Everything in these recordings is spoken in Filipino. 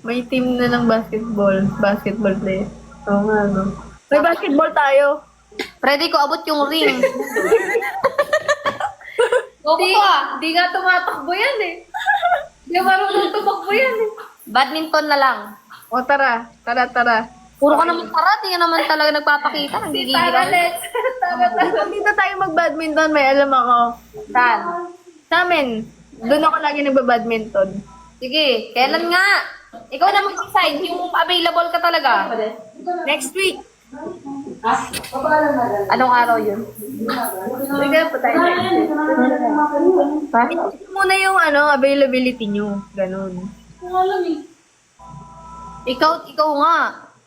May team na ng basketball. Basketball player. Oo nga, no? May basketball tayo. Pwede ko abot yung ring. Di nga tumatakbo yan eh. Di marunong tumakbo yan eh. Badminton na lang. O tara. Tara. Puro ka naman tara, di ka naman talaga nagpapakita. Tara, Nagigilan. let's. Tara. Dito tayo mag-badminton. May alam ako. Saan? Sa amin. Doon ako lagi nagba-badminton. Sige, kailan nga? Ikaw na mag-decide yung available ka talaga. Next week. Anong araw yun? Sige po tayo next week. Ha? Ito muna yung availability nyo. Ganun. Ikaw nga.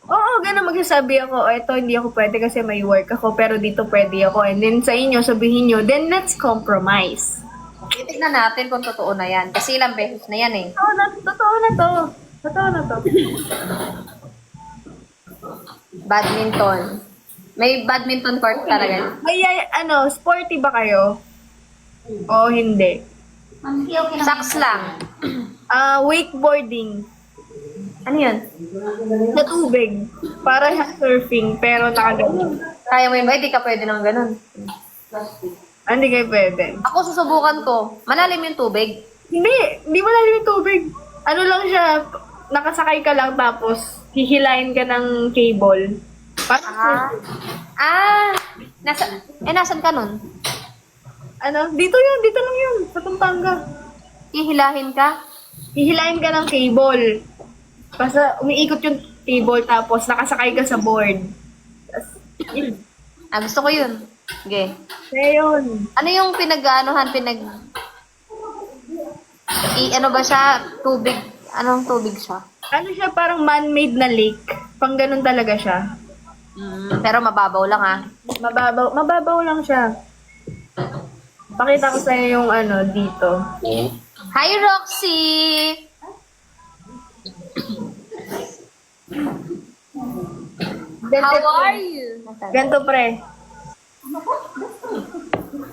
Oo, ganun magsasabi ako. Ito, hindi ako pwede kasi may work ako. Pero dito pwede ako. And then sa inyo, sabihin nyo, then let's compromise. Titignan natin kung totoo na yan. Kasi ilang beses na yan eh. Totoo na to. Totoo na to. Badminton. May badminton court talaga. May, sporty ba kayo? O hindi? Socks lang. Wakeboarding. Ano yun? Sa tubig. Para sa surfing, pero nakagano. Kaya mo yun ba? Hindi ka pwede ng ganun. Hindi kayo pwede. Ako susubukan ko. Malalim yung tubig. Hindi malalim yung tubig. Ano lang siya, nakasakay ka lang tapos hihilahin ka ng cable. Parang Nasan ka nun? dito lang yun, sa Pampanga. Hihilahin ka? Hihilahin ka ng cable. Basta umiikot yung cable tapos nakasakay ka sa board. Tas, yun. Gusto ko yun. Okay. Kaya yun. Ano yung ano ba siya? Tubig. Anong tubig siya? Ano siya, parang man-made na lake. Pang ganun talaga siya. Pero mababaw lang ah. Mababaw lang siya. Pakita ko sa'yo yung dito. Hi, Roxy! How are you? Ganto pre.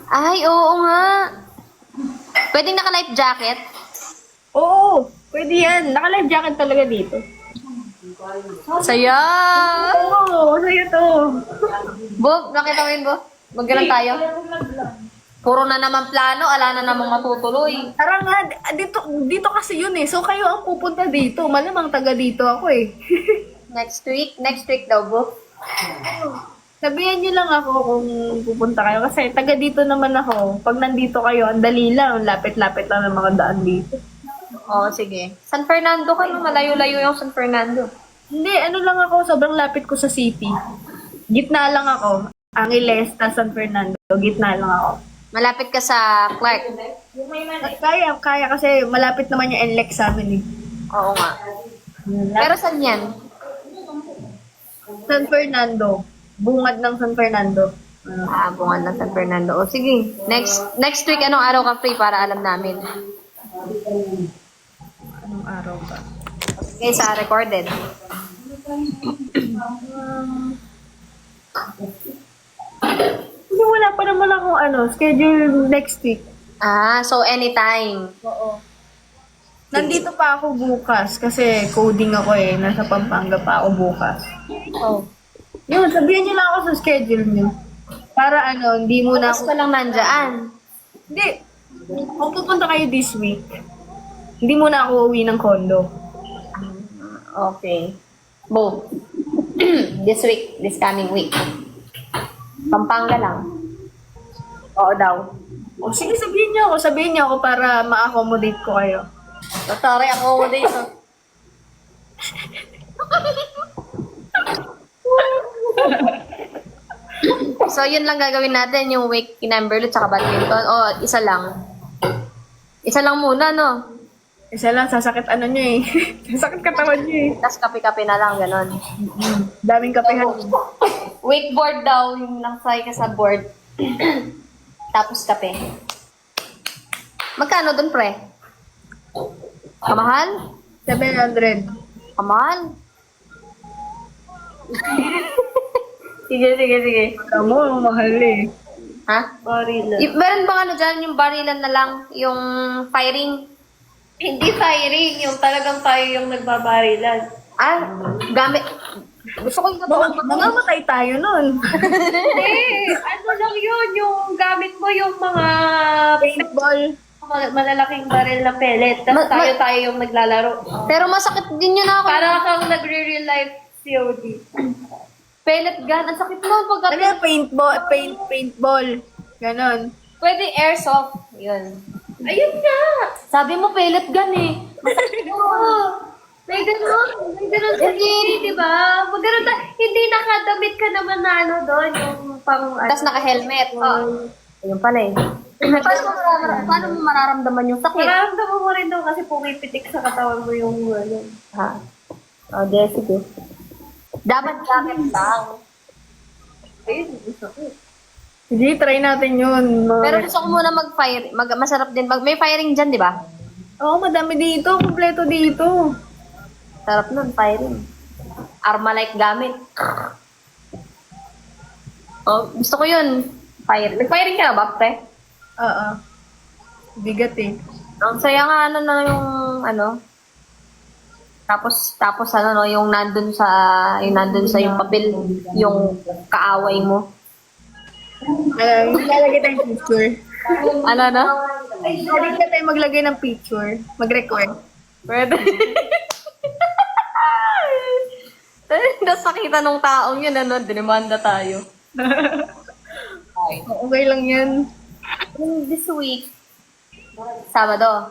Ay, oo nga. Pwedeng naka-life jacket? Oo, pwede yan. Naka-life jacket talaga dito. Saya! Oo, sa'yo to. Bo, nakita mo yun, Bo? Maggalan tayo. Puro na naman plano, ala na namang matutuloy. Tara nga, dito kasi yun eh. So kayo ang pupunta dito. Malamang taga dito ako eh. Next week daw, Bo. Sabihan niyo lang ako kung pupunta kayo. Kasi taga dito naman ako. Pag nandito kayo, ang dali lang. Lapit-lapit lang ng mga daan dito. Oo, sige. San Fernando ka, no? Malayo-layo yung San Fernando. Hindi, lang ako. Sobrang lapit ko sa city. Gitna lang ako. Angeles, San Fernando. Gitna lang ako. Malapit ka sa Clark. Kaya kasi malapit naman yung NLEX sa amin eh. Oo nga. Pero saan yan? San Fernando. Bungad ng San Fernando. Bungan ng San Fernando. O sige, next week, anong araw ka free para alam namin? Anong araw ba? Okay, sa recorded. Hindi, wala pa naman akong schedule next week. So anytime. Oo. Nandito pa ako bukas kasi coding ako eh. Nasa Pampanga pa ako bukas. Oh. Yun, sabihin niyo lang ako sa schedule niyo. Para hindi muna Tapos ako... ka lang nandyan. Hindi. Kung pupunta kayo this week, hindi muna ako uwi ng condo. Okay. Bo. This coming week. Pampanga lang. Oo daw. O sige, sabihin niyo ako para ma-accommodate ko kayo. Sorry, ako dito. So, yun lang gagawin natin, yung wake number tsaka badminton. O, isa lang. Isa lang muna, no? Isa lang, sasakit niyo eh. Sasakit katawan niyo eh. Tapos kape-kape na lang, ganon. Daming kapehan. Wakeboard daw, yung nakasay ka sa board. Tapos kape. Magkano dun, pre? Kamahal? 700. Kamahal? Sige. Kamu, mahal eh. Ha? Barilan. Meron bang dyan, yung barilan na lang, yung firing? Hindi firing, yung talagang tayo yung nagbabarilan. Ah, gamit. Gusto ko yung Baka mamamatay tayo nun. Hindi, ano lang yun, yung gamit mo yung mga Paintball. malalaking baril na pellet. Tapos tayo yung naglalaro. Pero masakit din yun ako. Para kang nagre-real life COD. Pellet gun. Ang sakit nun pagka... Ano yan? Paintball. Ganon. Pwede airsoft. Yun. Ayun nga! Sabi mo pellet gun eh. Oo. May ganun. May ganun sa hindi, di ba? Pag ganun hindi nakadamit ka naman na ano doon, yung pang... Tapos naka-helmet. Oo. Ayun pala eh. Paano mo mararamdaman yung sakit? Mararamdaman mo rin daw kasi pumipitik sa katawan mo yung ano. Ha? O, de, sige. Dapat jacket lang. Ayun, gusto ko. Sige, try natin yun. Pero gusto ko muna mag-fire. Masarap din. May firing dyan, di ba? Oo, madami dito. Kompleto dito. Sarap nun, firing. Armalite gamit. Oh, gusto ko yun. Fire. Nag-firing ka na ba, pre? Oo. Bigat eh. Ang saya nga, ano na yung, ano, tapos ano, no, yung nandun sa yung papel, yung kaaway mo. Lalagay tayong picture. Ano, no? Pwede ka tayo maglagay ng picture. Mag-record. Pwede. Tapos nakita nung taong yun, ano, dinimanda tayo. Okay lang yan. This week, Sabado.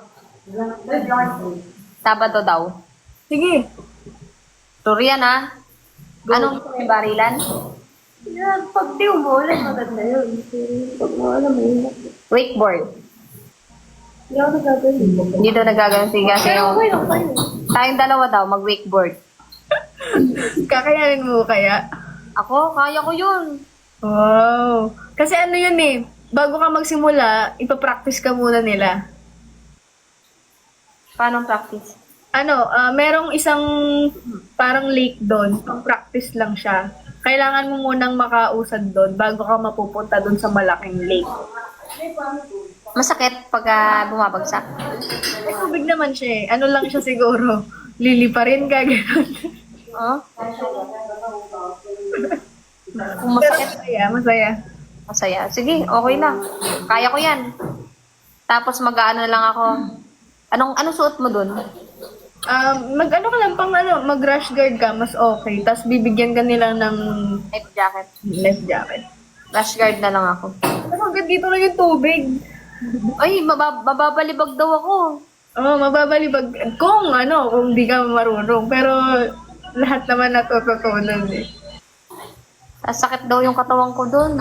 Sabado daw. Sige. Turian, ha? Anong may barilan? Yan, pag di umulan, maganda yun. Pag umulan, mahirap. Wakeboard. Hindi ako nagagawin. Hindi daw nagagawin sige kasi Pero yung... okay lang kayo. Tayong dalawa daw, mag-wakeboard. Kakayanin mo kaya? Ako, kaya ko yun. Wow. Kasi ano yun eh. Bago ka magsimula, ipapractice ka muna nila. Paano ang practice? Ano, merong isang parang lake doon. Pang-practice lang siya. Kailangan mo munang makausad doon bago ka mapupunta doon sa malaking lake. Masakit pag bumabagsak. May tubig naman siya eh. Ano lang siya siguro. Liliparin ka, gano'n. Oh? Kung Pero masakit, masaya, masaya. masaya. Sige, okay na. Kaya ko yan. Tapos mag-ano lang ako. Anong suot mo dun? Mag-ano ka lang pang mag-rush guard ka, mas okay. Tapos bibigyan ka nila ng Life jacket. life jacket. Rash guard na lang ako. Pero hanggang dito lang yung tubig. Ay, mababalibag daw ako. Oo, mababalibag. Kung di ka marunong. Pero lahat naman natututunan eh. Sakit daw yung katawan ko dun.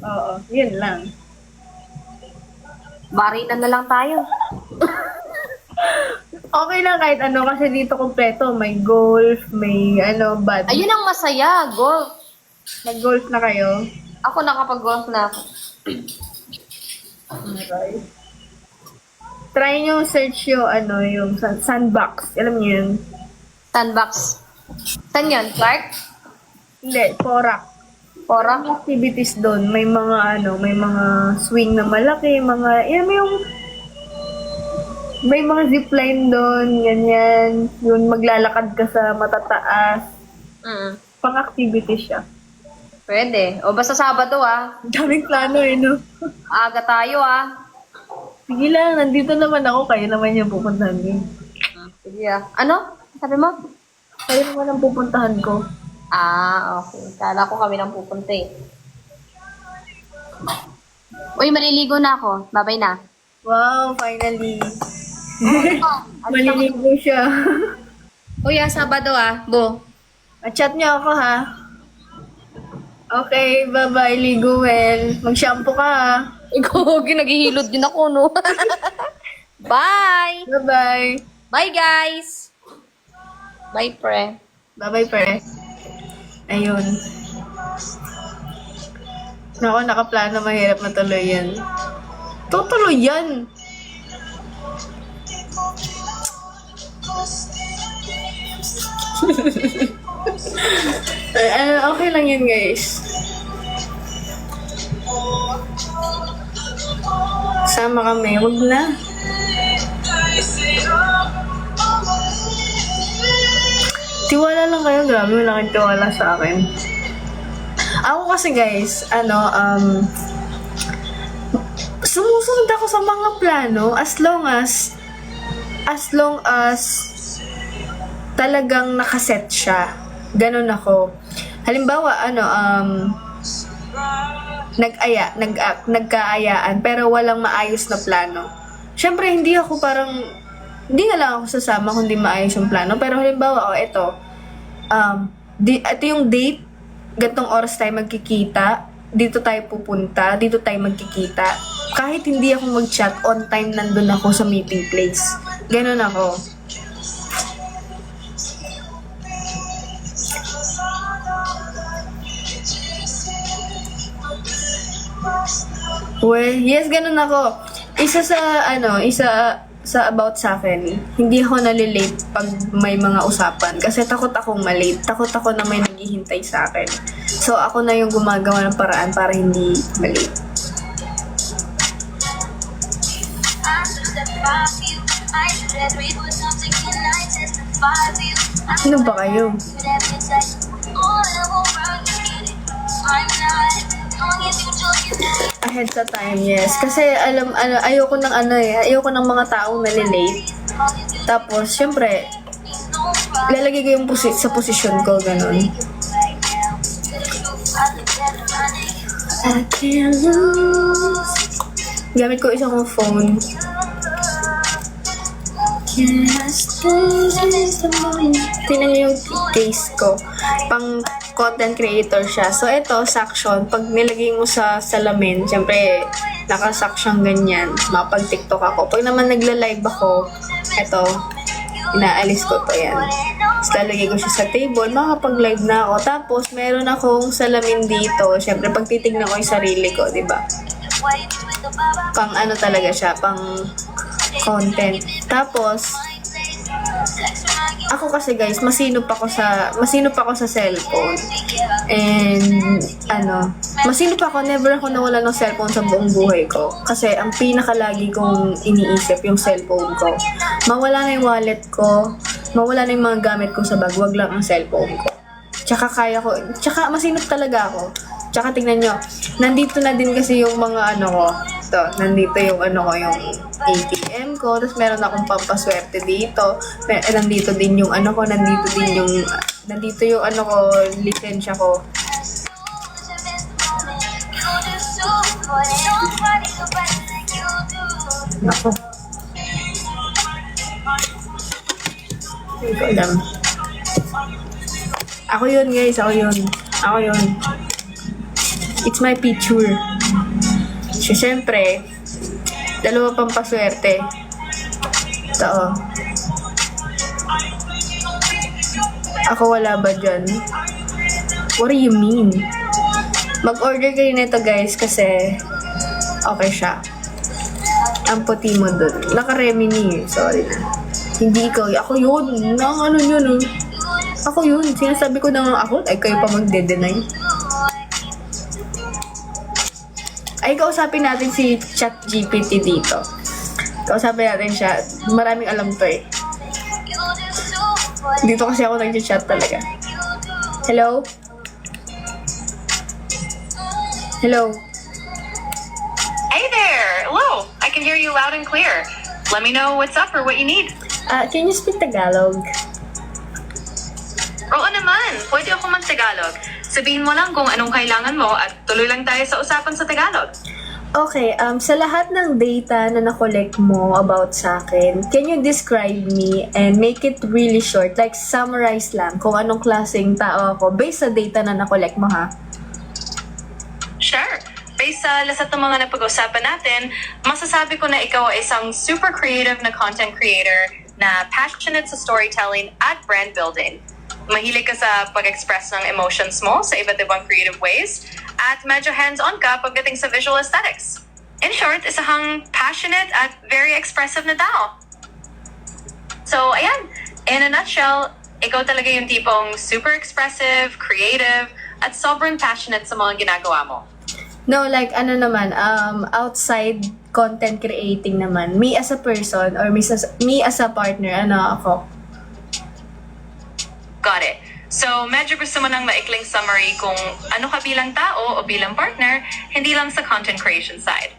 Oo, yun lang. Barilan na lang tayo. Okay lang kahit ano kasi dito kompleto. May golf, may bad. Ayun ang masaya, golf. Nag-golf na kayo. Ako nakapag-golf na ako. Try nyo search yung sandbox. Alam niyo yun? Sandbox. Saan yun? Clark? Hindi, Porak. Pora? Activities doon. May mga swing na malaki, may mga zipline doon, ganyan. Yun, maglalakad ka sa matataas. Pang-activity siya. Pwede. O basta Sabado Daming plano no? Aga tayo Sige lang, nandito naman ako. Kayo naman yung pupuntahan niyo. Sige Ano? Sabi mo? Kayo naman ang pupuntahan ko. Okay. Kala ko kami nang pupunta eh. Uy, maliligo na ako. Babay na. Wow, finally. Maliligo siya. Uy, Sabado Bo. Chat niyo ako ha. Okay, bye-bye, ligo well. Mag-shampoo ka ha. Ikaw, naghihilod din ako, no? Bye! Bye-bye. Bye, guys! Bye, pre. Bye-bye, pre. Ayun. Nako, nakaplano, mahirap matuloy yan. Tutuloy yan! Okay lang yun, guys. Sama kami. Wag na. kayo, grabe, malaking tiwala sa akin. Ako kasi guys, sumusunod ako sa mga plano as long as talagang nakaset siya. Ganun ako. Halimbawa, nagkaayaan, pero walang maayos na plano. Siyempre, hindi nga lang ako sasama kung di maayos yung plano. Pero halimbawa, ito yung date, gantong oras tayo magkikita, dito tayo pupunta, dito tayo magkikita. Kahit hindi ako mag-chat, on time nandun ako sa meeting place. Ganun ako. Yes, ganun ako. Isa sa about sa akin, hindi ako nalilate pag may mga usapan. Kasi takot akong malate. Takot ako na may naghihintay sa akin. So, ako na yung gumagawa ng paraan para hindi malate. Ano ba kayo? Ahead sa time, yes. Kasi ayoko ng mga taong nalilate. Tapos, syempre, lalagay ko yung sa posisyon ko, ganun. I can't lose. Gamit ko isang phone. Tingnan niyo yung case ko. Pang content creator siya. So, ito, suction. Pag nilagay mo sa salamin, syempre, naka-suction ganyan. Mapag-tiktok ako. Pag naman nagla-live ako, ito, inaalis ko to yan. Tapos, lalagay ko siya sa table, makapag-live na ako. Tapos, meron akong salamin dito. Syempre, pag titignan ko yung sarili ko, diba? Pang talaga siya, pang content. Tapos, ako kasi guys, masinop ako sa cellphone. And masinop ako, never ako nawala ng cellphone sa buong buhay ko. Kasi ang pinakalagi kong iniisip yung cellphone ko. Mawala na yung wallet ko, mawala na yung mga gamit ko sa bag, wag lang ang cellphone ko. Tsaka masinop talaga ako. Tsaka tingnan nyo, nandito na din kasi yung mga ko. Ito, nandito yung yung ATM ko. Tapos meron akong pampaswerte dito. Nandito din yung nandito yung lisensya ko. Nako. Hindi ko alam. Ako yun guys, ako yun. It's my picture. So, syempre, dalawa pang paswerte. Ito, Ako wala ba dyan? What do you mean? Mag-order kayo nito guys kasi okay siya. Ang puti mo dun. Naka-Remini eh. Sorry na. Hindi ikaw. Ako yun. Yun. Ako yun. Sinasabi ko na nga ako. Ay, kayo pa magde-deny. Ay, kausapin natin si ChatGPT dito. Kausapin natin siya. Maraming alam to eh. Dito kasi ako nag-chat talaga. Hello? Hello? Hey there! Hello! I can hear you loud and clear. Let me know what's up or what you need. Can you speak Tagalog? Oo naman! Pwede ako mag-Tagalog. Sabihin mo lang kung anong kailangan mo at tuloy lang tayo sa usapan sa Tagalog. Okay, sa lahat ng data na na-collect mo about sa akin, can you describe me and make it really short? Like, summarize lang kung anong klaseng tao ako based sa data na na-collect mo, ha? Sure. Based sa lahat ng mga napag-usapan natin, masasabi ko na ikaw ay isang super creative na content creator na passionate sa storytelling at brand building. Mahilig ka sa pag-express ng emotions mo sa iba't ibang creative ways at medyo hands-on ka pagdating sa visual aesthetics. In short, isa kang passionate at very expressive na tao. So, ayan. In a nutshell, ikaw talaga yung tipong super expressive, creative, at sobrang passionate sa mga ginagawa mo. No, like, outside content creating naman, me as a person or me as a partner, ako? Got it. So, medyo gusto mo ng maikling summary kung ano ka bilang tao o bilang partner, hindi lang sa content creation side.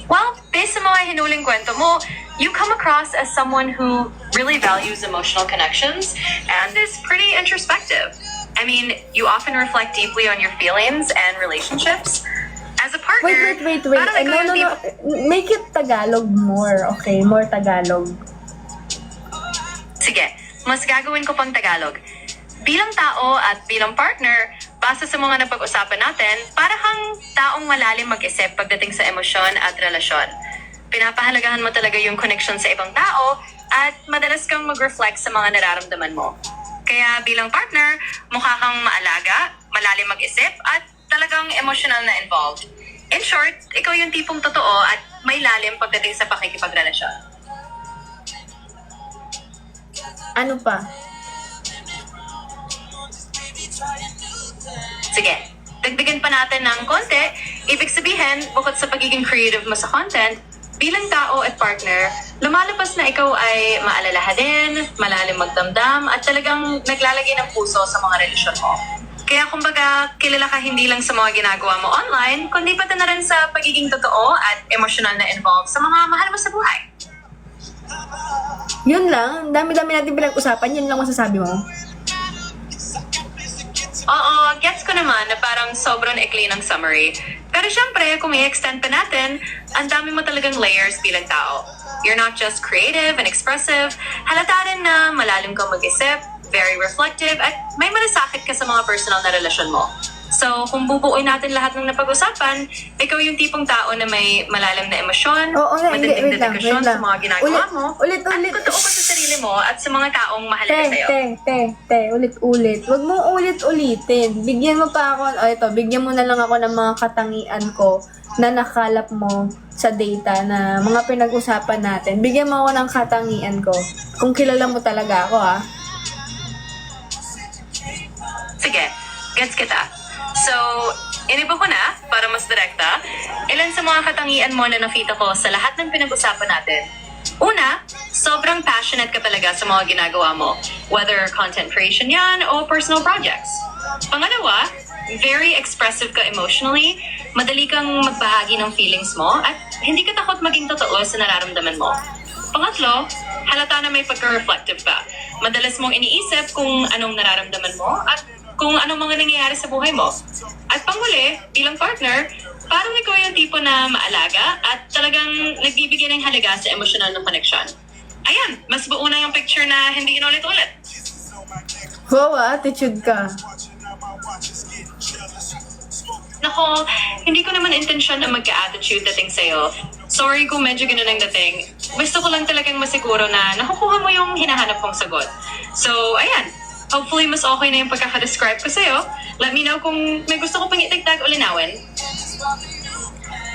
Well, based sa mga hinuling kwento mo, you come across as someone who really values emotional connections and is pretty introspective. I mean, you often reflect deeply on your feelings and relationships. As a partner, Wait. parang ikaw No, yung no. Make it Tagalog more, okay? More Tagalog. Sige, mas gagawin ko pang Tagalog. Bilang tao at bilang partner, base sa mga napag-usapan natin, para kang taong malalim mag-isip pagdating sa emosyon at relasyon. Pinapahalagahan mo talaga yung connection sa ibang tao at madalas kang mag-reflect sa mga nararamdaman mo. Kaya bilang partner, mukha kang maalaga, malalim mag-isip at talagang emotional na involved. In short, ikaw yung tipong totoo at may lalim pagdating sa pakikipagrelasyon. Ano pa? Sige, dagdagan pa natin ng konti. Ibig sabihin, bukod sa pagiging creative mo sa content, bilang tao at partner, lumalabas na ikaw ay maalalahanin, malalim magdamdam, at talagang naglalagay ng puso sa mga relasyon mo. Kaya kumbaga, kilala ka hindi lang sa mga ginagawa mo online, kundi pati na rin sa pagiging totoo at emotional na involved sa mga mahal mo sa buhay. Yun lang. Dami-dami natin pinag-usapan. Yun lang masasabi mo. Oo, gets ko naman na parang sobrang ikli ng summary. Pero syempre, kung i-extend pa natin, ang dami mo talagang layers bilang tao. You're not just creative and expressive, halata rin na malalim kang mag-isip, very reflective, at may malasakit ka sa mga personal na relasyon mo. So, kung bubuuin natin lahat ng napag-usapan, ikaw yung tipong tao na may malalim na emosyon, Oo nga, matinding wait lang. dedikasyon sa mga ginagawa mo, Ulit. at totoo ka sa sarili mo at sa mga taong mahalaga sa'yo. Ulit. Huwag mo ulit-ulitin. Bigyan mo pa ako, bigyan mo na lang ako ng mga katangian ko na nakalap mo sa data na mga pinag-usapan natin. Bigyan mo ako ng katangian ko. Kung kilala mo talaga ako, ha? Sige, gets kita. So, iniba ko na, para mas direkta, ilan sa mga katangian mo na nakita ko sa lahat ng pinag-usapan natin. Una, sobrang passionate ka talaga sa mga ginagawa mo, whether content creation yan o personal projects. Pangalawa, very expressive ka emotionally, madali kang magbahagi ng feelings mo, at hindi ka takot maging totoo sa nararamdaman mo. Pangatlo, halata na may pagka-reflective ka. Madalas mong iniisip kung anong nararamdaman mo at kung anong mga nangyayari sa buhay mo. At panghuli, bilang partner, parang ikaw yung tipo na maalaga at talagang nagbibigay ng halaga sa emotional na connection. Ayan, mas buo na yung picture na hindi inulit-ulit. Wow, attitude ka. Nako, hindi ko naman intensyon na magka-attitude dating sa'yo. Sorry kung medyo ganun ang dating. Gusto ko lang talagang masiguro na nakukuha mo yung hinahanap kong sagot. So, ayan. Hopefully, mas okay na yung pagkaka-describe ko sa'yo. Let me know kung may gusto ko pang itigdag o linawin.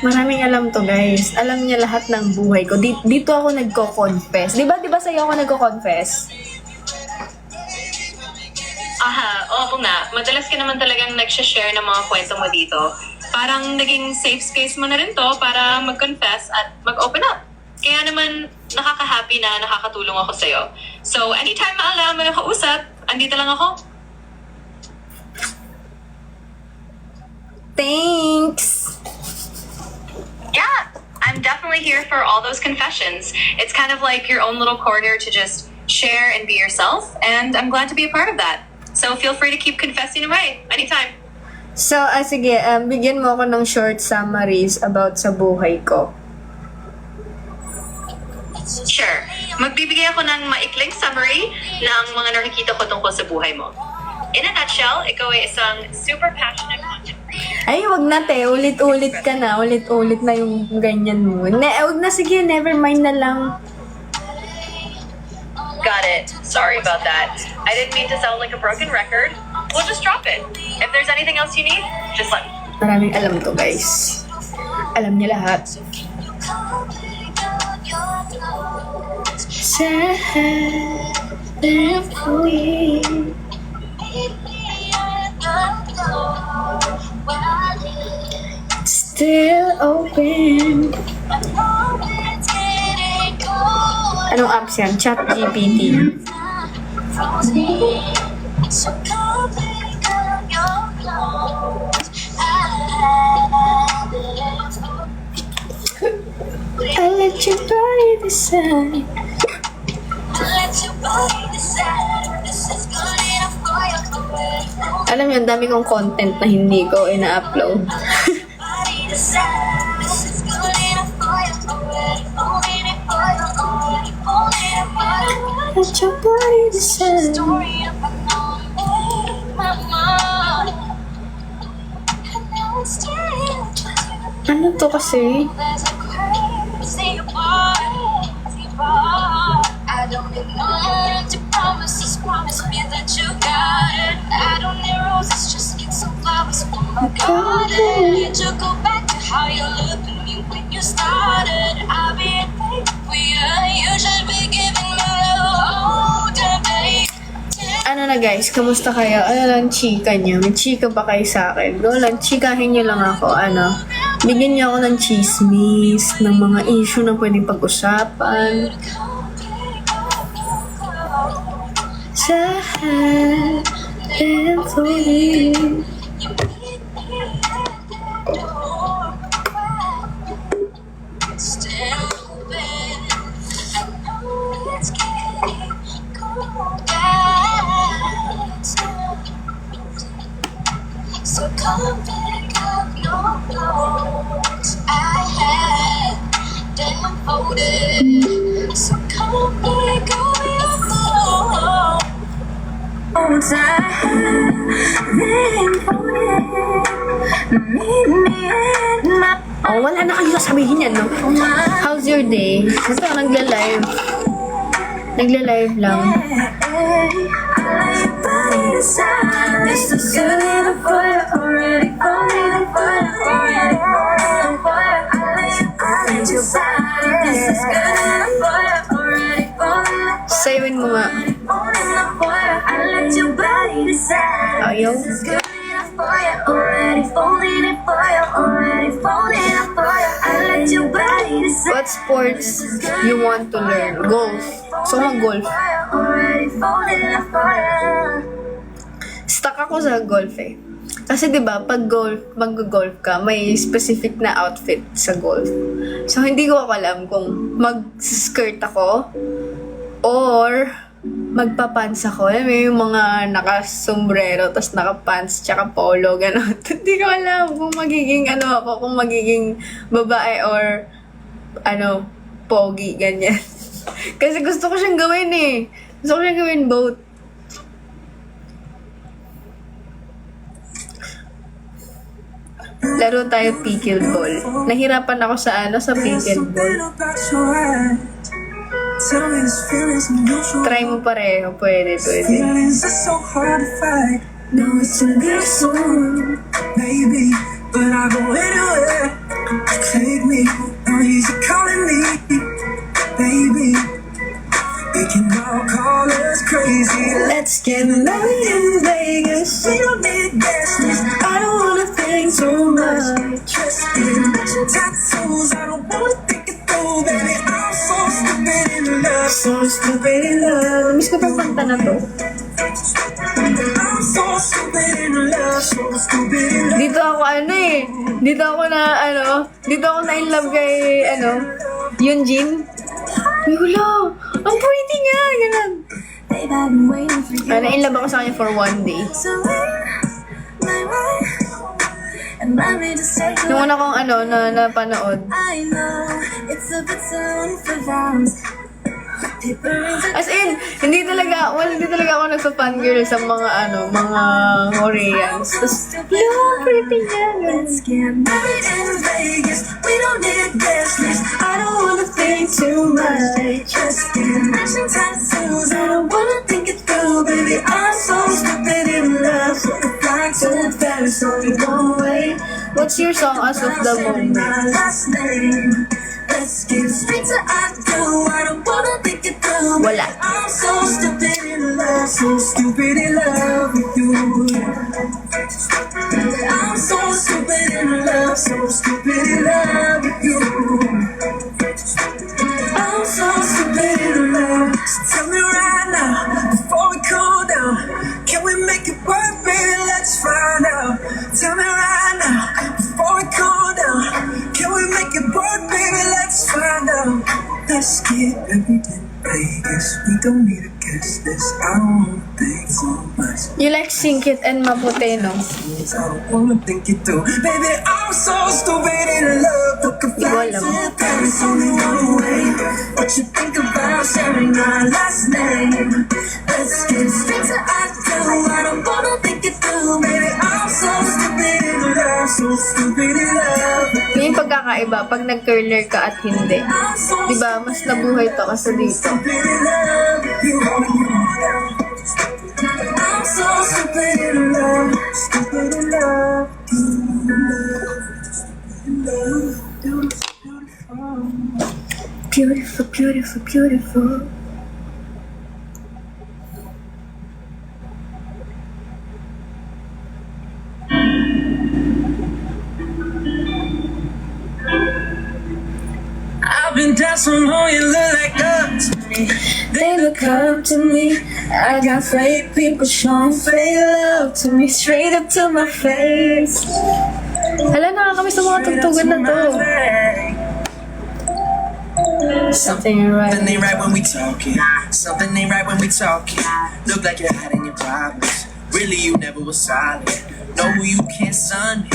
Maraming alam to, guys. Alam niya lahat ng buhay ko. Dito ako nagko-confess. Di ba sa'yo ako nagko-confess? Aha, oo nga. Madalas ka naman talagang nagsha-share ng mga kwento mo dito. Parang naging safe space mo na rin to para mag-confess at mag-open up. Kaya naman, nakaka-happy na nakakatulong ako sa'yo. So, anytime maalam mo na kausap, andito lang ako. Thanks! Yeah, I'm definitely here for all those confessions. It's kind of like your own little corner to just share and be yourself, and I'm glad to be a part of that. So feel free to keep confessing away anytime. So, sige, bigyan mo ako ng short summaries about sa buhay ko. Sure. Magbibigay ako ng maikling summary ng mga nakikita ko tungkol sa buhay mo. In a nutshell, ikaw ay isang super passionate content creator. Ay, wag na te. Ulit-ulit ka na. Ulit-ulit na yung ganyan mo. Wag na, sige. Never mind na lang. Got it. Sorry about that. I didn't mean to sound like a broken record. We'll just drop it. If there's anything else you need, just let me. Maraming alam to, guys. Alam niya lahat. Still open. Anong apps yan? Chat GPT. Let your body decide. Alam mo, ang dami kong content na hindi ko ina-upload. Let your body decide. Ano to kasi? I don't need no to promises. Promise me that you got it. I don't need roses, just need some flowers for my garden. Need to go back to how you looked at me when you started. I'll be a baby for you. You should be giving me love all day. Ano na guys, kamusta kayo? Ano lang chika niyo? May chika ba kayo sa akin? Go lang, chikahin niyo lang ako. Ano? Bigyan niyo ako ng chismis, ng mga issue na pwedeng pag-usapan. Sa and for you. So come pick up your clothes I had them folded. So come pick up your clothes I had them folded. Meet me at my Oh, wala na kayo sabihin yan, no? How's your day? Ito, nagla-live. Nagla-live lang. This is good enough for you already. Falling for you already. Falling for you. I let you body. This is good enough for you already. Falling Sayawin mo nga. for you. I let your body decide. Ayaw. This is good enough for you already. Falling for you already. Falling for you. I let your body decide. What sports you want to learn? Golf. So, mag-golf. Already falling for you. Stuck ako sa golf eh. Kasi 'di ba, pag mag-golf ka, may specific na outfit sa golf. So hindi ko alam kung mag-skirt ako or magpa-pants ako. Alam mo yung mga naka-sombrero tapos naka-pants tsaka polo gano'n. Hindi ko alam kung magiging ano ako, kung magiging babae or ano, pogi ganyan. Kasi gusto ko siyang gawin eh. Gusto ko siyang gawin both. Laro tayo pickleball. Nahirapan ako sa sa pickleball. Try mo pareho. Pwede. Feelings are so hard to fight. No, it's a good song, baby, but I go anywhere. Take me, no easy calling me, baby. They can all call us crazy. Let's get married in Vegas. We don't need gas. I don't wanna think so much. Trust in tattoos. I don't wanna think it through, baby. I'm so stupid in love. So stupid in love. Miss ko pa kanta na to. I'm so stupid in love. So stupid in love. Dito ako Dito ako na in love kay Yunjin. Ay, wala. Ang pretty niya. Ganun. Babe, I've been waiting for you. Na-in love ako sa kanya for one day. So my way, and let me just take Yung a una kong napanood. I know it's a bit soon for vows. Paper rings are As in, hindi talaga ako nagpa-fangirl sa mga Koreans. Tapos, yung pretty niya. let's get married in Vegas. We don't need gas. I don't wanna think too much. Just in matching tattoos. I don't wanna think it through, baby. I'm so stupid in love. So I fly to Paris only one way. What's your song as of the moment? My last name. Let's get straight to I do. I don't wanna think it through. Wala. I'm so stupid in love. So stupid in love with you. I'm so stupid in love. So stupid in love with you. I'm so stupid in love. So tell me right now, before we cool down, can we make it work, baby? Let's find out. Tell me right now, before we cool down, can we make it work, baby? Let's find out. don't need to guess this. I don't think so much. You like Sink It and Maputi, no? I don't wanna think it through. Baby, I'm so stupid in love. Took a flight Igual to Paris, only one way. What you think about sharing our last name? Let's get straight to I do. I don't wanna think it through. Baby, I'm so stupid in love. So stupid in love. Yung pagkakaiba, pag nag-curler ka at hindi. I'm so Diba, mas nabuhay to kasi dito. stupid in love. I'm so stupid in love. Stupid in love. Beautiful, beautiful, beautiful. I've been down so long, you look like us. They look up to me. I got fake people showing fake love to me, straight up to my face. Hala, nakakamiss sa mga tugtugan na to. Something right. Something ain't right when we talking. Something ain't right when we talking. Look like you're hiding your problems. Really, you never was solid. Know who you can't son me.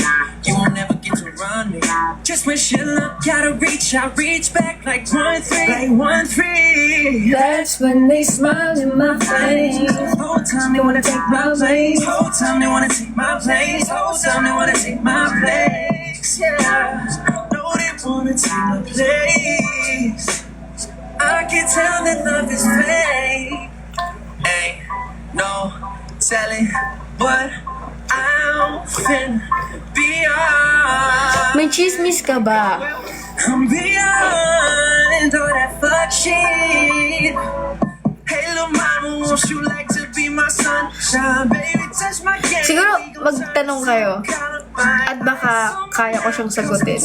You won't never get to run me. Just when shit look out of reach, I reach back like 1-3. Like 1-3. That's when they smile in my face. Whole time they wanna take my place. Whole time they wanna take my place. Whole time they wanna take my place. Yeah. Know they wanna take my place. I can tell that love is fake. Ain't no telling what I'm finna be on. May chismis ka ba? I'm beyond all that fuck shit. Hey, little mama, won't you like to be my sunshine? Baby, touch my game. Siguro, magtanong kayo. At baka kaya ko siyang sagutin.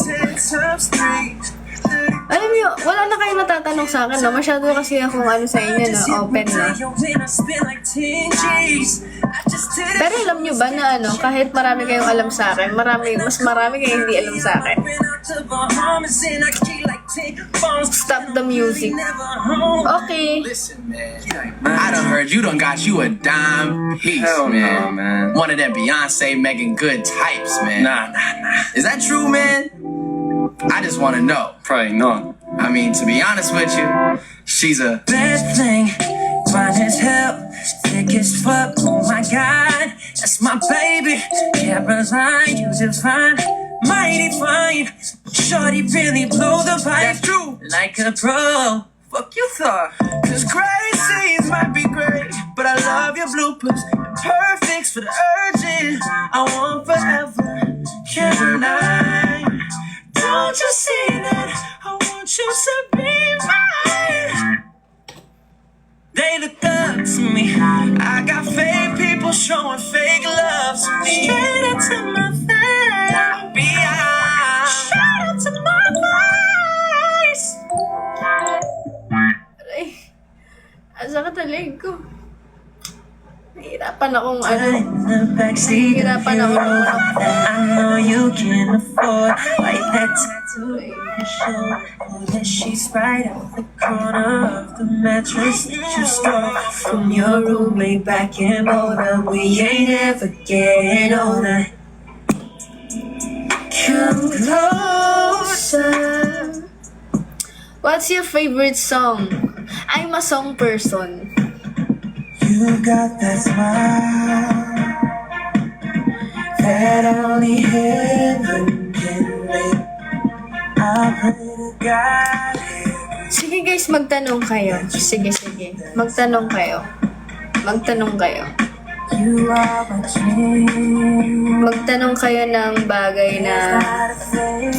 Alam niyo, wala na kayo natatanong sa akin, no? Masyado kasi akong ano sa inyo, no? Open na. Pero alam niyo ba na ano, kahit marami kayong alam sa akin, mas marami kayong hindi alam sa akin. Stop the music. Okay. Listen, man. I done heard you done got you a dime piece, Hell no, man. man. One of them Beyonce Megan Good types, man. Nah. Is that true, man? I just want to know. Probably not. I mean, to be honest with you, she's a Bad thing, fine as hell, thick as fuck. Oh my god, that's my baby. Caroline, you just fine, mighty fine. Shorty really blow the vibe. That's true. Like a pro. Fuck you thought. Cause great scenes might be great, but I love your bloopers. Perfects for the urgent. I want forever. Caroline, don't you see that? I want you to be mine. They look up to me. I got fake people showing fake love to me. Straight up to my face. Straight up to my face. Aray. Asa ka talig ko? Nahihirapan akong ano. In the backseat of Nahihirapan your ako. I know you can afford. Like that tattoo in your shoulder. That she's right out the corner of the mattress that you stole from your roommate back in Boulder. We ain't ever getting older. Come closer. What's your favorite song? I'm a song person. You got that smile that only heaven can make. I pray to God. Sige guys, magtanong kayo. Sige. Magtanong kayo. You are my dream. Magtanong kayo ng bagay na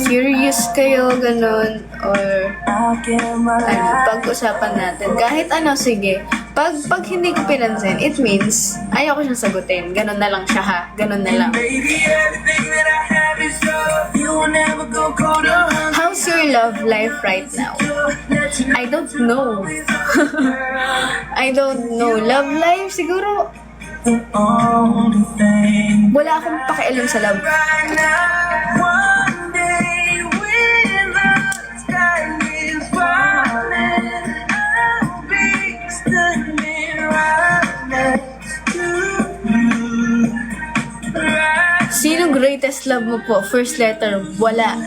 curious kayo, ganun, or I'll give my life. pag-usapan natin. Kahit ano, sige. Pag hindi ko pinansin, it means ayaw ko siyang sagutin. Ganun na lang siya, ha? Ganun na lang. Baby, everything that I have is yours. You will never go cold or hungry. How's your love life right now? I don't know. I don't know. Love life, siguro, The only thing wala akong pakialam sa love. right now, one day when the sky is falling, I'll be standing greatest love mo po, first letter, wala.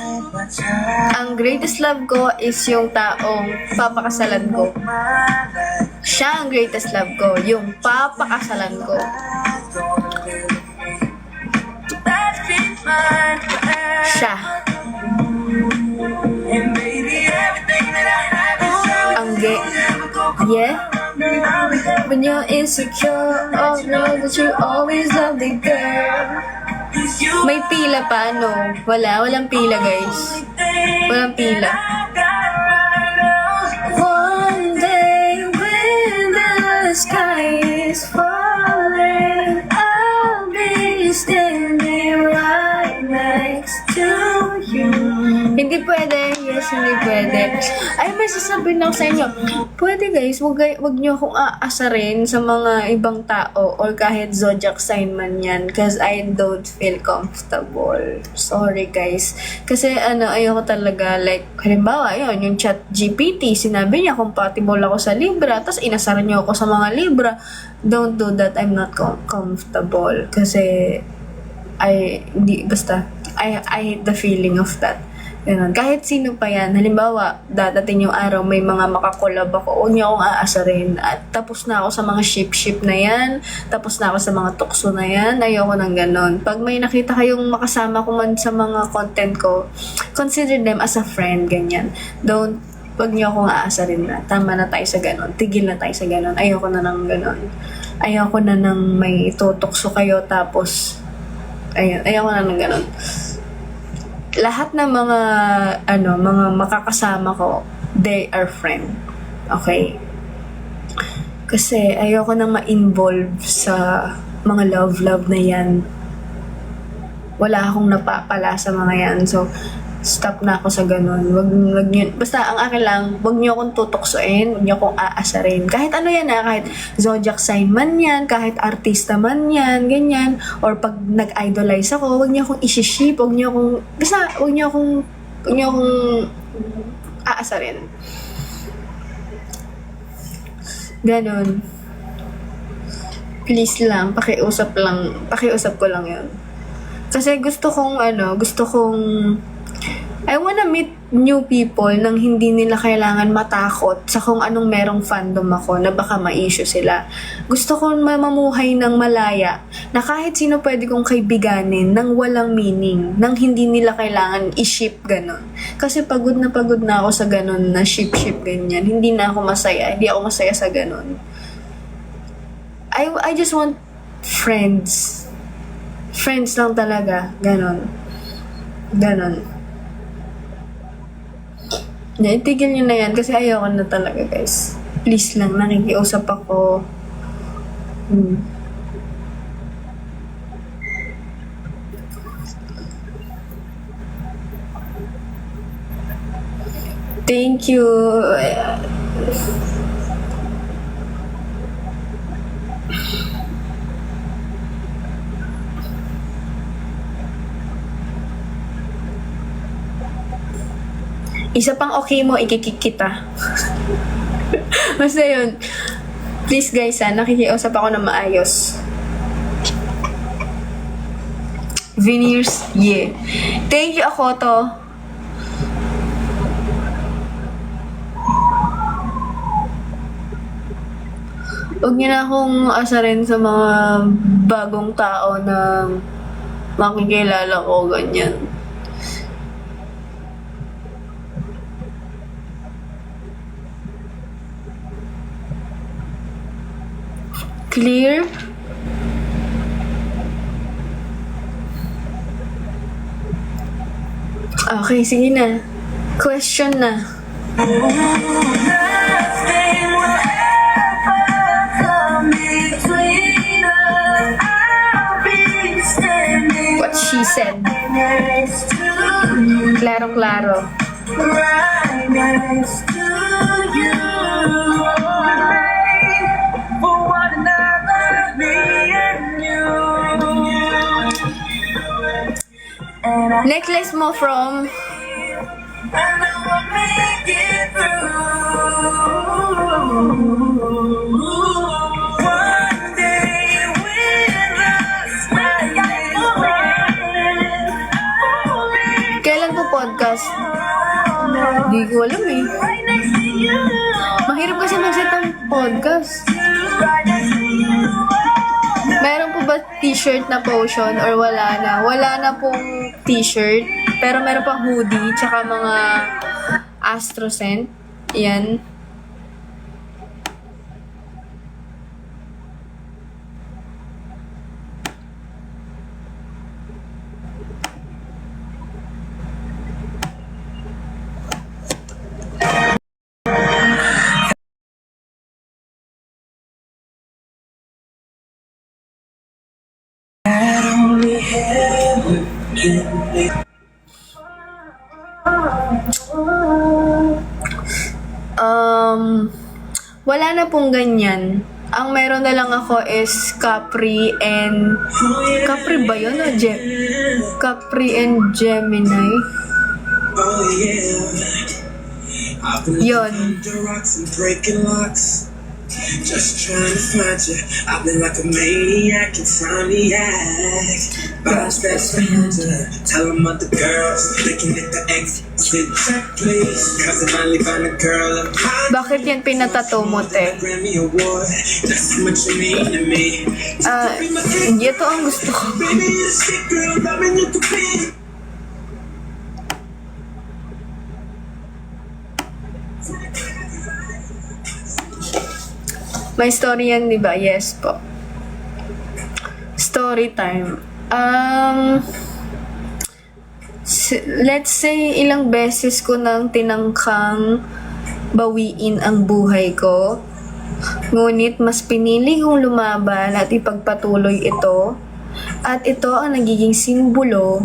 Ang greatest love ko is yung taong papakasalan ko. Siya ang greatest love ko, yung papakasalan ko. Siya. Ang yeah? When you're insecure, oh no, that you always love the girl. May pila pa, no? Walang pila, guys. Walang pila. One day when the sky is falling, I'll be standing right next to you. Hindi pwede. Yes, hindi pwede. Ay, may sasabihin ako sa inyo. Pwede guys, wag nyo akong aasarin sa mga ibang tao or kahit zodiac sign man yan because I don't feel comfortable. Sorry guys. Kasi ayoko talaga like, halimbawa, yun, yung chat GPT, sinabi niya compatible ako sa Libra, tapos inasar niyo ako sa mga Libra. Don't do that. I'm not comfortable. Kasi, I hate the feeling of that. Ganun. Kahit sino pa yan, halimbawa, dadating yung araw, may mga makakolab ako, huwag niyo akong aasarin. At tapos na ako sa mga ship na yan, tapos na ako sa mga tukso na yan, ayoko ng ganun. Pag may nakita kayong makasama ko man sa mga content ko, consider them as a friend, ganyan. Huwag niyo akong aasarin na. Tama na tayo sa ganun. Tigil na tayo sa ganun. Ayoko na ng ganun. Ayoko na ng may tutukso kayo, tapos, ayoko na ng ganun. Lahat ng mga makakasama ko, they are friend. Okay? Kasi ayoko nang ma-involve sa mga love na yan. Wala akong napapala sa mga yan. So, stop na ako sa ganun. Wag nyo, basta ang akin lang, wag nyo akong tutuksoin, wag nyo akong aasarin. Kahit ano yan kahit zodiac sign man yan, kahit artista man yan, ganyan. Or pag nag-idolize ako, wag nyo akong isi-ship, wag nyo akong aasarin. Ganon. Please lang, pakiusap ko lang yun. Kasi gusto kong I wanna meet new people nang hindi nila kailangan matakot sa kung anong merong fandom ako na baka ma-issue sila. Gusto kong mamuhay ng malaya na kahit sino pwede kong kaibiganin nang walang meaning, nang hindi nila kailangan i-ship ganon. Kasi pagod na ako sa ganon na ship ganyan. Hindi na ako masaya. Hindi ako masaya sa ganon. I just want friends. Friends lang talaga. Ganon. Itigil nyo na yan kasi ayoko na talaga guys. Please lang, nakikiusap ako. Thank you. Isa pang okay mo, ikikik kita. Basta yun. Please guys, nakikiusap ako na maayos. Veneers, yeah. Thank you, Akoto. Huwag niyo na akong asarin sa mga bagong tao na makikilala ko, ganyan. Clear? Okay, sige na. Question na. What she said. Klaro. Right next to you. For one another, me and you. And I Necklace mo from... know I'll make it through. One day when the sky is red, podcast. Meron po ba t-shirt na potion or wala na? Wala na pong t-shirt. Pero meron pang hoodie, tsaka mga Astrocent. Yan. Wala na pong ganyan. Ang meron na lang ako is Capri and... Capri ba yun o Capri and Gemini? Oh yeah. I've been Yun. under rocks and breaking locks. Just trying to find you. I've been like a maniac, insomniac. Bounce best friends, tell them other girls. They can hit the exit check, please. Cause I finally found a girl of mine. Bakit yan pinatato mo, te? Grammy Award, that's how much you mean to me. Ito ang gusto ko. Baby, you're a sick girl, loving you to be. May story yan, di ba? Yes po. Story time. Let's say, ilang beses ko nang tinangkang bawiin ang buhay ko. Ngunit, mas pinili kong lumaban at ipagpatuloy ito. At ito ang nagiging simbolo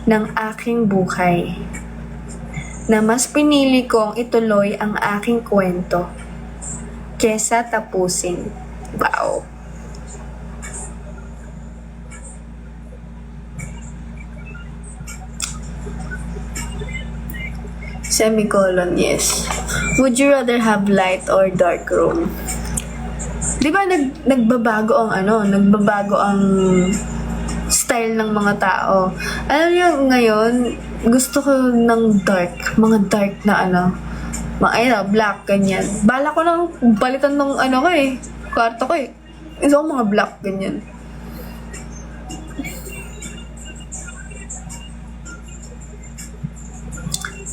ng aking buhay. Na mas pinili kong ituloy ang aking kwento kesa tapusin. Wow. Semicolon, yes. Would you rather have light or dark room? Di ba nagbabago ang nagbabago ang style ng mga tao. Alam niyo, ngayon, gusto ko ng dark, mga dark na black, ganyan. Bala ko lang palitan ng kwarto ko eh. Gusto ko mga black, ganyan.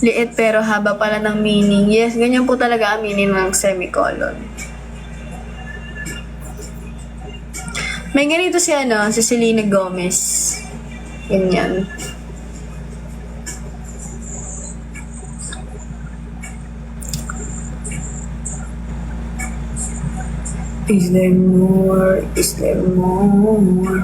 Liit pero haba pala ng meaning. Yes, ganyan po talaga ang meaning ng semicolon. May ganito si Selena Gomez. Ganyan. Is there more? Is there more?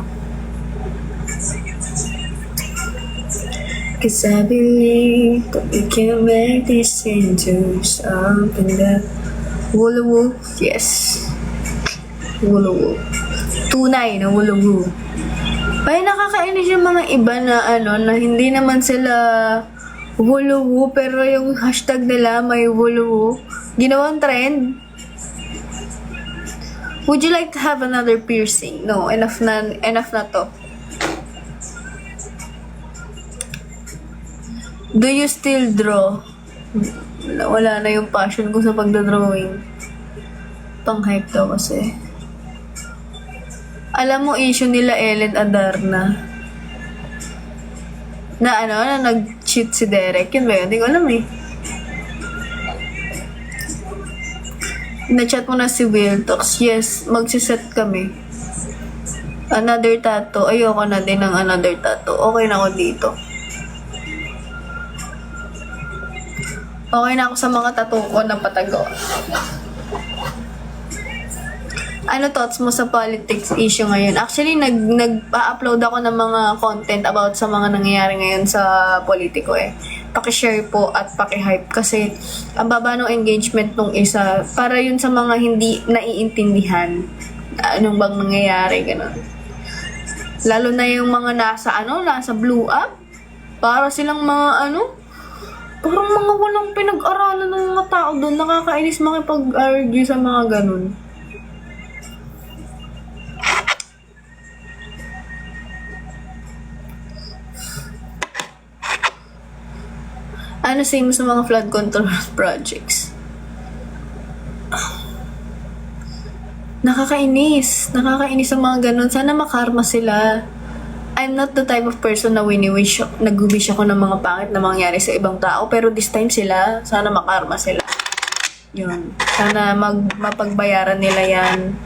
Cause I believe that we can make this into something that woo. Yes. Woo. Tunay na woo. Ay, nakakainis yung mga iba na na hindi naman sila woo pero yung hashtag nila may woo. Ginawang trend. Would you like to have another piercing? No, enough na to. Do you still draw? Wala na yung passion ko sa pagdodrawing. Pang-hype daw kasi. Alam mo, issue nila Ellen Adarna. Na nag-cheat si Derek. Yun ba yun? Hindi ko alam eh. Na-chat mo na si Will Talks. Yes, magsiset kami. Another tattoo. Ayoko na din ng another tattoo. Okay na ako dito. Okay na ako sa mga tattoo ko na patago. Ano thoughts mo sa politics issue ngayon? Actually, nag-upload ako ng mga content about sa mga nangyayari ngayon sa politiko eh. Paki-share po at paki-hype kasi ang baba ng engagement nung isa para yun sa mga hindi naiintindihan anong bang nangyayari, gano'n. Lalo na yung mga nasa blue up, para silang mga parang mga walang pinag-aralan ng mga tao doon. Nakakainis makipag-argue sa mga ganun. Ano say mo sa mga flood control projects? Nakakainis. Nakakainis ang mga ganun. Sana makarma sila. I'm not the type of person na nag-wish ako ng mga pangit na mangyari sa ibang tao. Pero this time sila, sana makarma sila. Yun. Sana mapagbayaran nila yan.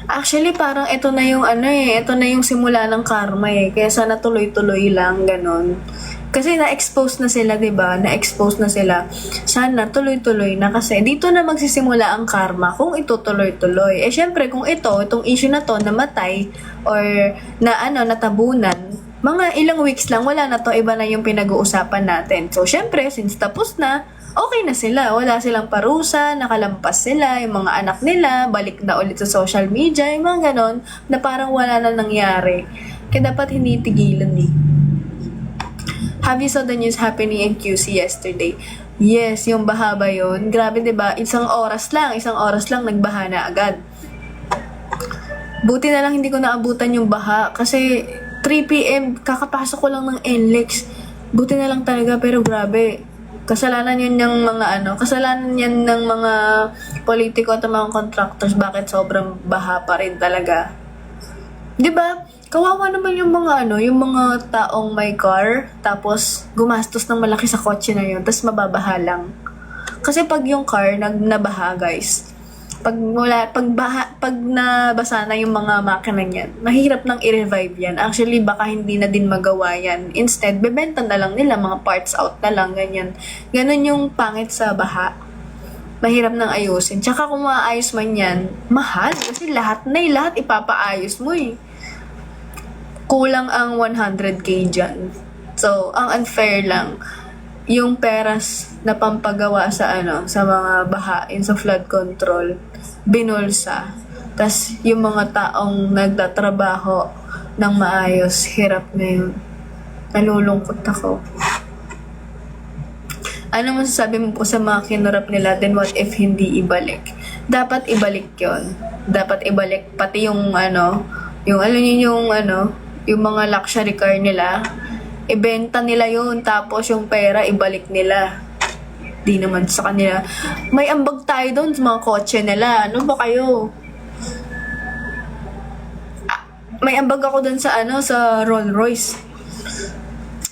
Actually, parang ito na yung ito na yung simula ng karma eh. Kaya sana tuloy-tuloy lang, ganon. Kasi na-expose na sila, 'di ba? Na-expose na sila. Sana tuloy-tuloy na kasi dito na magsisimula ang karma kung ito tuloy-tuloy. Eh syempre kung itong issue na to namatay or natabunan, mga ilang weeks lang wala na to, iba na yung pinag-uusapan natin. So syempre since tapos na, okay na sila. Wala silang parusa, nakalampas sila, yung mga anak nila, balik na ulit sa social media, yung mga ganon, na parang wala na nangyari. Kaya dapat hindi tigilan eh. Have you saw the news happening in QC yesterday? Yes, yung baha ba yun? Grabe, diba? Isang oras lang, nagbaha na agad. Buti na lang hindi ko naabutan yung baha kasi 3 p.m. kakapasok ko lang ng NLEX. Buti na lang talaga, pero grabe. Kasalanan yan ng mga politiko at mga contractors. Bakit sobrang baha pa rin talaga? 'Di ba? Kawawa naman yung mga taong may car, tapos gumastos ng malaki sa kotse na yun, tapos mababaha lang. Kasi pag yung car nabaha, guys, pag nabasa na yung mga makina niyan, mahirap nang i-revive yan. Actually, baka hindi na din magawa yan. Instead, bebenta na lang nila, mga parts out na lang, ganyan. Ganon yung pangit sa baha. Mahirap nang ayusin. Tsaka kung maayos man yan, mahal. Kasi lahat ipapaayos mo eh. Kulang ang 100k dyan. So, ang unfair lang, yung peras na pampagawa sa mga bahain, sa flood control, binulsa. Tas yung mga taong nagtatrabaho ng maayos, hirap na yun. Nalulungkot ako. Ano masasabi mo po sa mga kinurap nila? Then what if hindi ibalik? Dapat ibalik yon. Dapat ibalik pati yung yung mga luxury car nila, ibenta nila yun, tapos yung pera ibalik nila. Di naman sa kanila. May ambag tayo doon sa mga kotse nila. Ano ba kayo? May ambag ako doon sa Rolls Royce.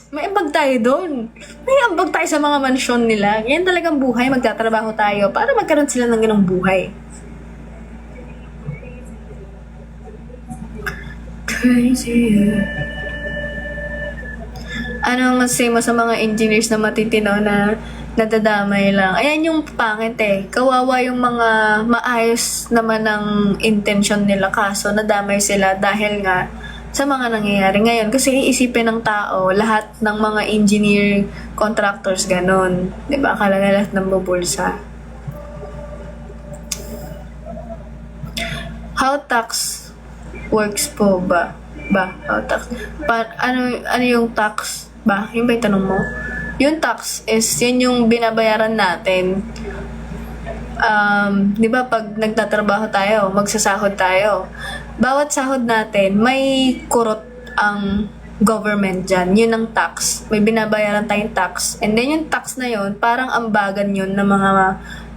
May ambag tayo doon. May ambag tayo sa mga mansyon nila. Yan talagang buhay, magtatrabaho tayo para magkaroon sila ng ganong buhay. Crazy. Ano masay mo sa mga engineers na matitino na nadadamay lang? Ayan yung pangit eh. Kawawa yung mga maayos naman ng intention nila, kaso nadamay sila dahil nga sa mga nangyayari ngayon. Kasi iisipin ng tao, lahat ng mga engineer, contractors, ganon. Diba? Akala na lahat ng bubulsa. How tax works po ba? How tax? Ano yung tax ba? Yung ba yung tanong mo? Yung tax is, yun yung binabayaran natin. Di ba pag nagtatrabaho tayo, magsasahod tayo. Bawat sahod natin, may kurot ang government dyan. Yun ang tax. May binabayaran tayong tax. And then yung tax na yun, parang ambagan yun ng mga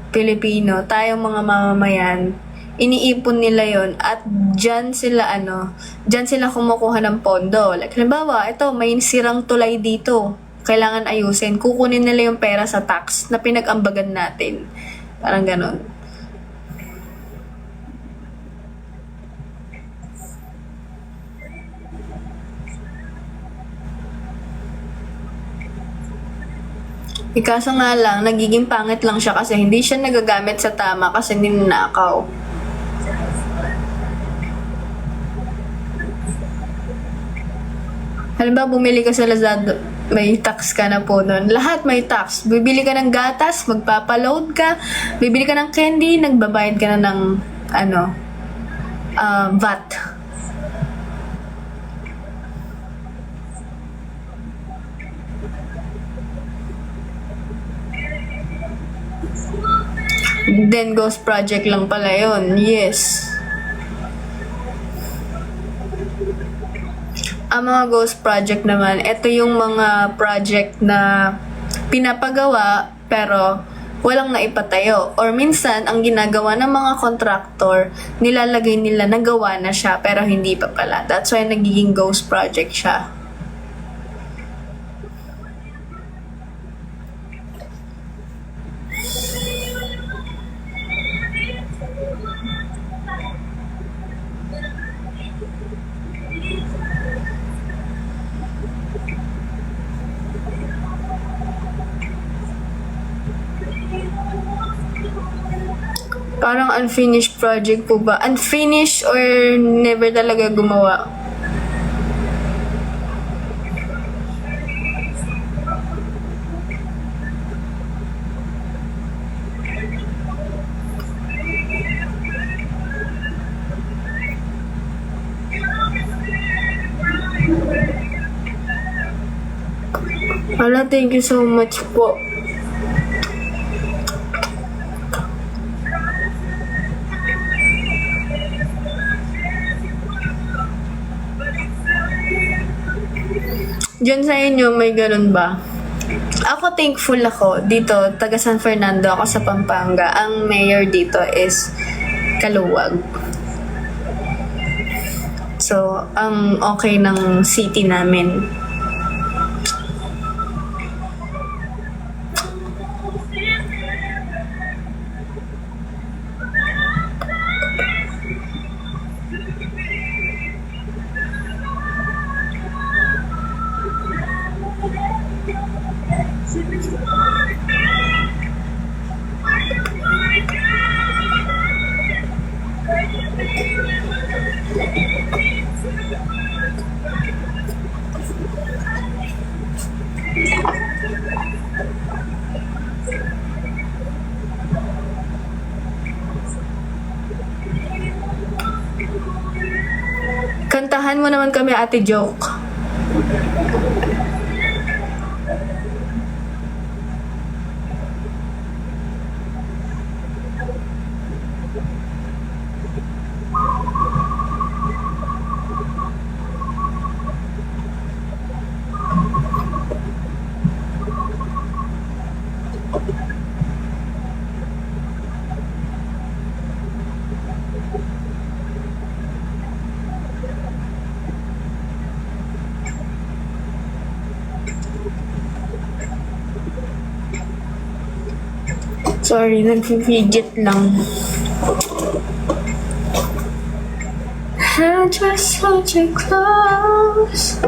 Pilipino, tayong mga mamamayan. Iniipon nila yon at dyan sila kumukuha ng pondo. Like, halimbawa, ito, may sirang tulay dito. Kailangan ayusin. Kukunin nila yung pera sa tax na pinag-ambagan natin. Parang ganon. Kaso nga lang, nagiging pangit lang siya kasi hindi siya nagagamit sa tama kasi ninakaw. Halimbawa, bumili ka sa Lazada, may tax ka na po nun. Lahat may tax. Bibili ka ng gatas, magpapaload ka. Bibili ka ng candy, nagbabayad ka na ng, VAT. Then, ghost project lang pala yun. Yes. Ang mga ghost project naman, ito yung mga project na pinapagawa pero walang naipatayo. Or minsan, ang ginagawa ng mga contractor, nilalagay nila nagawa na siya pero hindi pa pala. That's why nagiging ghost project siya. Parang unfinished project po ba? Unfinished or never talaga gumawa? Wala, thank you so much po. Diyan sa inyo, may ganun ba? Ako thankful ako. Dito, taga San Fernando ako sa Pampanga. Ang mayor dito is Kaluwag. So, ang okay ng city namin. Kantahan mo naman kami, Ate Joke. Sorry, nag-fidget lang. I just hold you close.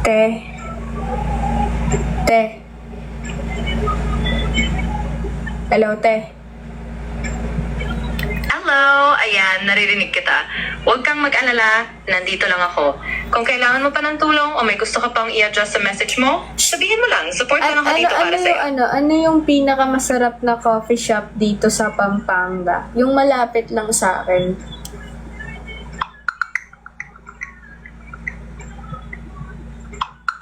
Te. Hello, te. Hello! Ayan, naririnig kita. Huwag kang mag-alala, nandito lang ako. Kung kailangan mo pa ng tulong o may gusto ka pang i-adjust sa message mo, sabihin mo lang. Support lang ako dito para sa'yo. Ano yung pinakamasarap na coffee shop dito sa Pampanga? Yung malapit lang sa akin.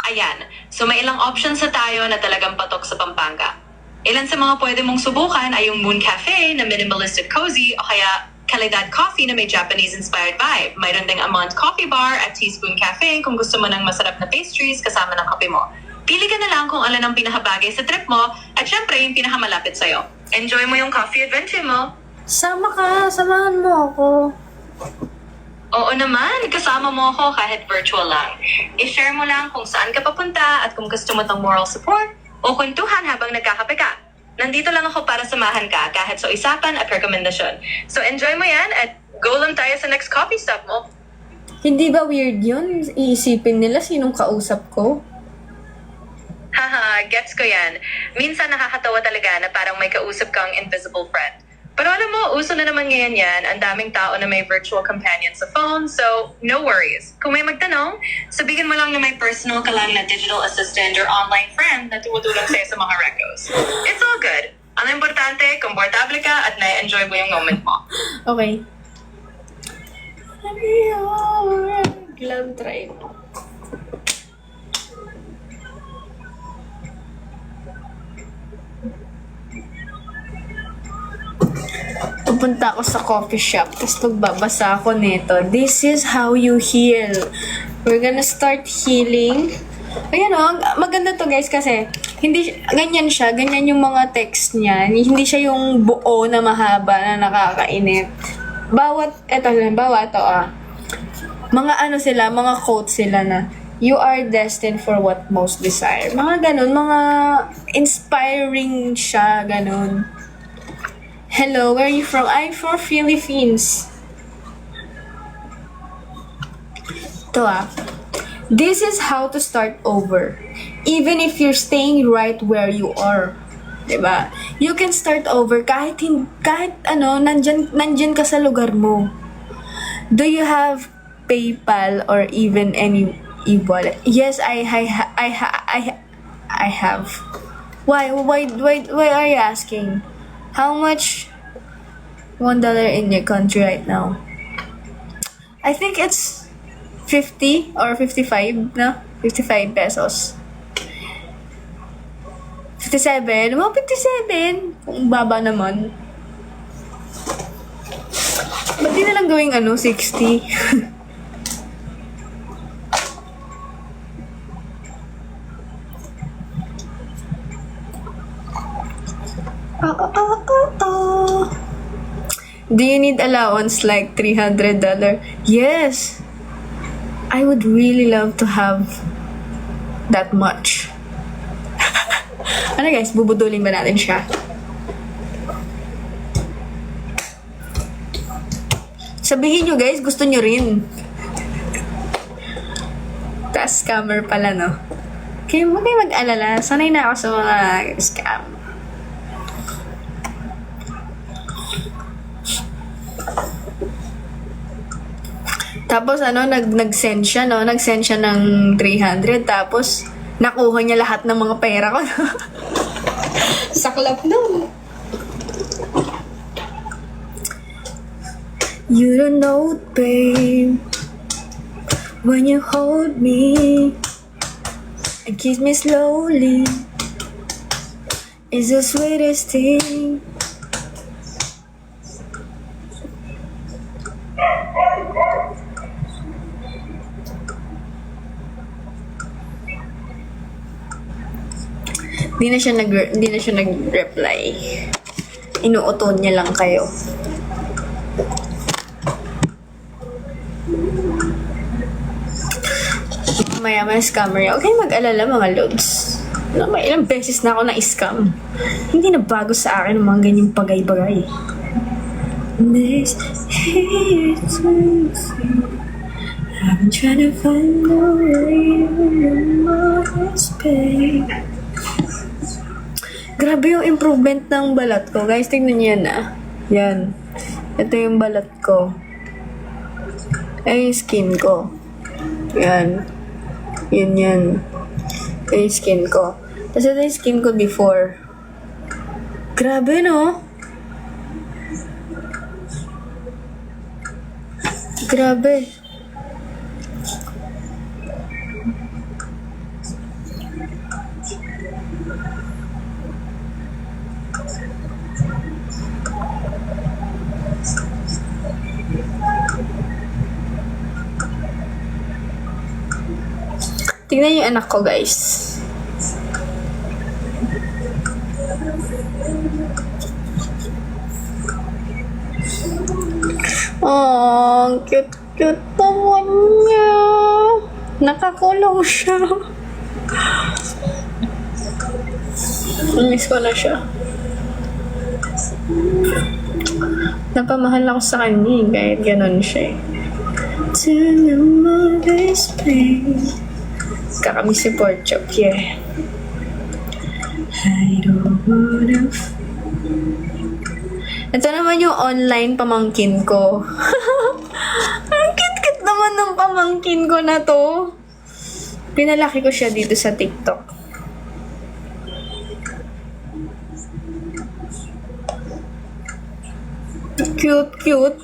Ayan, so may ilang options na tayo na talagang patok sa Pampanga. Ilan sa mga pwede mong subukan ay yung Moon Cafe na minimalist at cozy o kaya Calidad Coffee na may Japanese-inspired vibe. Mayroon ding Amont Coffee Bar at Teaspoon Cafe kung gusto mo ng masarap na pastries kasama ng kape mo. Pili ka na lang kung alin ang pinakabagay sa trip mo at syempre yung pinakamalapit sa'yo. Enjoy mo yung coffee adventure mo! Sama ka, samahan mo ako. Oo naman, kasama mo ako kahit virtual lang. I-share mo lang kung saan ka papunta at kung gusto mo tong moral support o kwentuhan habang nagkakape ka. Nandito lang ako para samahan ka kahit sa isapan at rekomendasyon. So enjoy mo yan at go lang tayo sa next coffee stop mo. Hindi ba weird yun? Iisipin nila sinong kausap ko? Haha, gets ko yan. Minsan nakakatawa talaga na parang may kausap kang invisible friend. Pero alam mo, uso na naman ngayon yan. Ang daming tao na may virtual companion sa phone, so no worries. Kung may magtanong, sabihin mo lang na may personal ka lang na digital assistant or online friend na tumutulong sa'yo sa mga recos. It's all good. Ang importante, komportable ka at na-enjoy mo yung moment mo. Okay. Glove try mo. pupunta ako sa coffee shop, tapos magbabasa ako nito. This is how you heal. We're gonna start healing. Ayan o, maganda to guys kasi hindi ganyan siya, ganyan yung mga text niya. Hindi siya yung buo na mahaba na nakakainip. Mga ano sila, mga quotes sila na, you are destined for what most desire. Mga ganun, mga inspiring siya, ganun. Hello, where are you from? I'm from Philippines. Ito this is how to start over. Even if you're staying right where you are. Diba? You can start over kahit nandyan ka sa lugar mo. Do you have PayPal or even any e-wallet? Yes, I have. Why are you asking? How much $1 in your country right now? I think it's 50 or 55, no? 55 pesos. 57? Mga 57. Kung baba naman. Ba't di na lang gawing 60? Do you need allowance like $300? Yes. I would really love to have that much. Ano guys, bubudulin ba natin siya? Sabihin nyo guys, gusto nyo rin. Taas scammer pala, no? Kaya huwag kayo mag-alala. Sanay na ako sa mga scam. Tapos nag-send siya, no? Nag-send siya ng 300, tapos nakuha niya lahat ng mga pera ko. Saklap no. You don't know, babe, when you hold me and kiss me slowly, it's the sweetest thing. Hindi na siya nag-reply. Inuuton niya lang kayo. Maya scammer niya. Okay, mag-alala mga lods. May ilang beses na ako na-scam. Hindi na bago sa akin ang mga ganyang bagay-bagay. This hits me. I've been trying to find a way in my space. Grabe yung improvement ng balat ko. Guys, tingnan niyo yan Yan. Ito yung balat ko. Ay, yung skin ko. Yan. Yan. Ito yung skin ko. Tapos ito yung skin ko before. Grabe, no? Grabe. Tingnan yung anak ko, guys. Oh, cute naman niya. Nakakulong siya. Miss ko na siya. Napamahal ako sa kanya, kahit ganun siya. Kakamiss si Porchop, yeah. I don't wanna... Ito naman yung online pamangkin ko. Ang cute naman ng pamangkin ko na to. Pinalaki ko siya dito sa TikTok. Cute.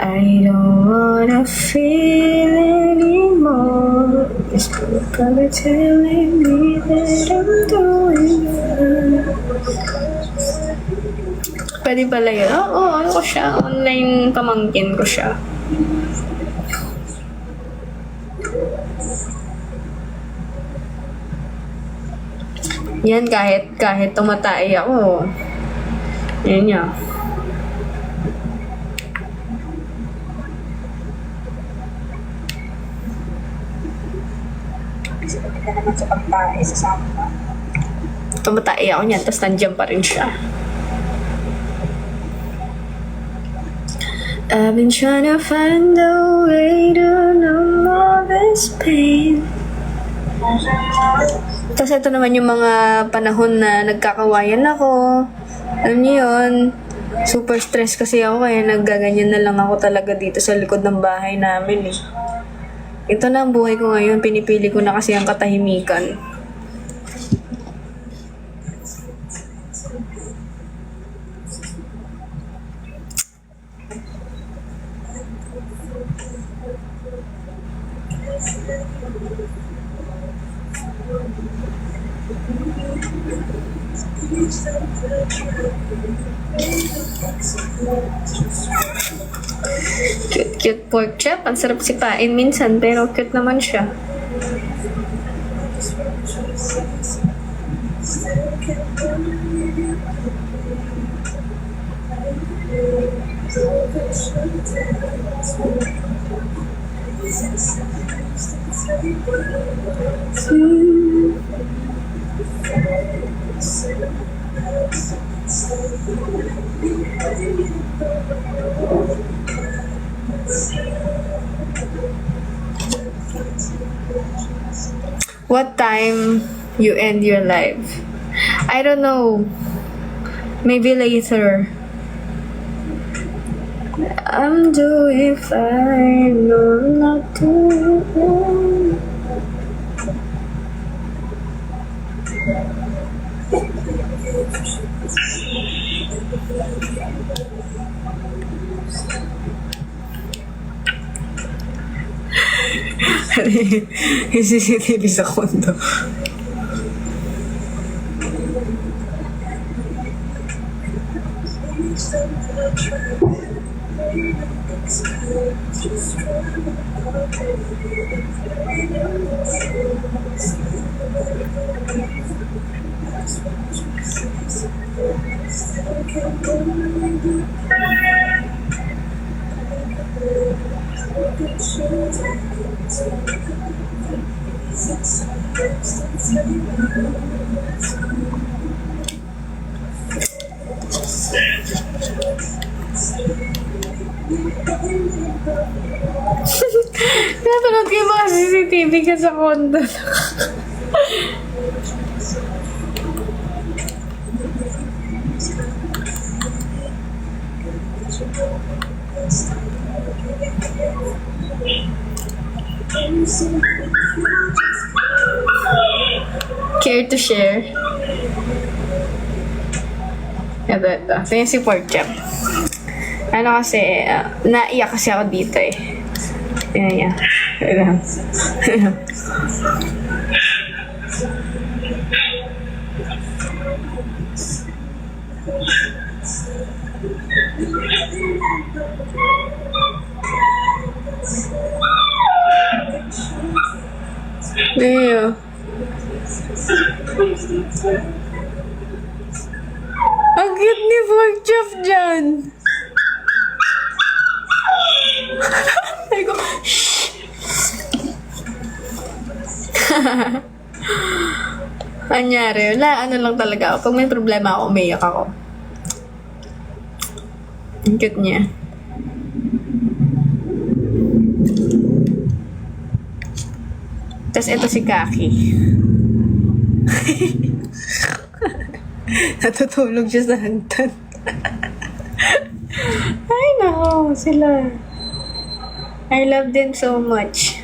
I don't wanna feel anymore. This Probably telling me that I'm doing fine. Pwede pala yun. Oo, ano ko siya. Online pamangkin ko siya. Yan, kahit tumatay ako. Yan niya. Tumatay ako niyan, tapos nandiyan pa rin siya. I've been trying to find a way to numb all this pain. Tapos ito naman yung mga panahon na nagkakawayan ako. Alam niyo yun, super stress kasi ako kaya naggaganyan na lang ako talaga dito sa likod ng bahay namin eh. Ito na ang buhay ko ngayon, pinipili ko na kasi ang katahimikan. Cute pork chop. Ang sarap sipain minsan, pero cute naman siya. What time you end your life? I don't know. Maybe later. I'm doing fine. No, I'm not doing fine. Yung CCTV sa kondo. Napanood ko yung mga CCTV ka sa kondo. Care to share? Ito. Ito yung si pork chop. Ano kasi, naiyak kasi ako dito eh. Yan. Ayo. Ang cute ni pork chop dyan. Ay ko, shh. Anyari, wala, ano lang talaga ako. Pag may problema ako, umiyak ako. Ang cute niya. Tapos ito si Kaki. Natutulog siya sa hagdan. Ay, nako, sila. I love them so much.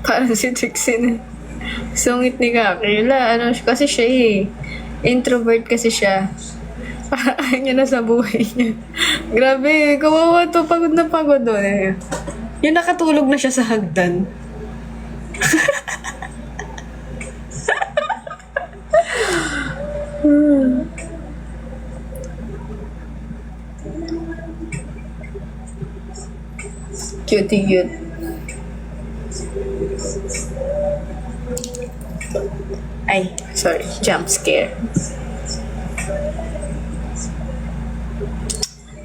Parang si Trixie. Sungit ni Kaki. Wala, ano, kasi siya eh. Introvert kasi siya. Ayaw niya na sa buhay niya. Grabe, kawawa to. Pagod na pagod doon. Yung nakatulog na siya sa hagdan. Cutie cute. Ay, sorry. Jump scare.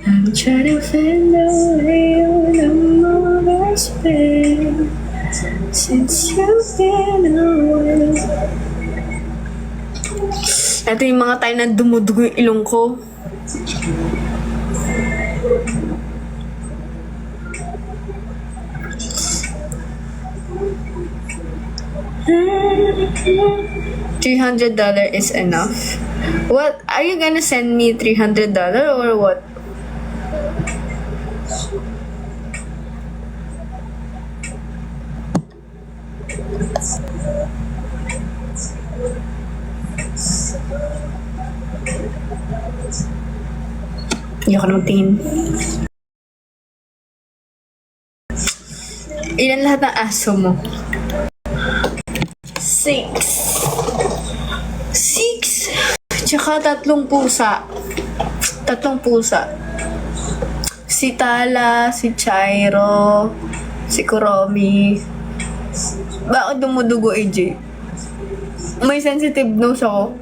I'm trying to find a way when I'm overspent since you've been away. Ito yung mga time na dumudugo yung ilong ko. $300 is enough. What? Are you gonna send me $300 or what? Hindi ako na magtingin. Ilan lahat ng aso mo? 6. Tsaka 3 pusa. 3 pusa. Si Tala, si Chairo, si Kuromi. Bakit dumudugo, AJ? May sensitive nose ako.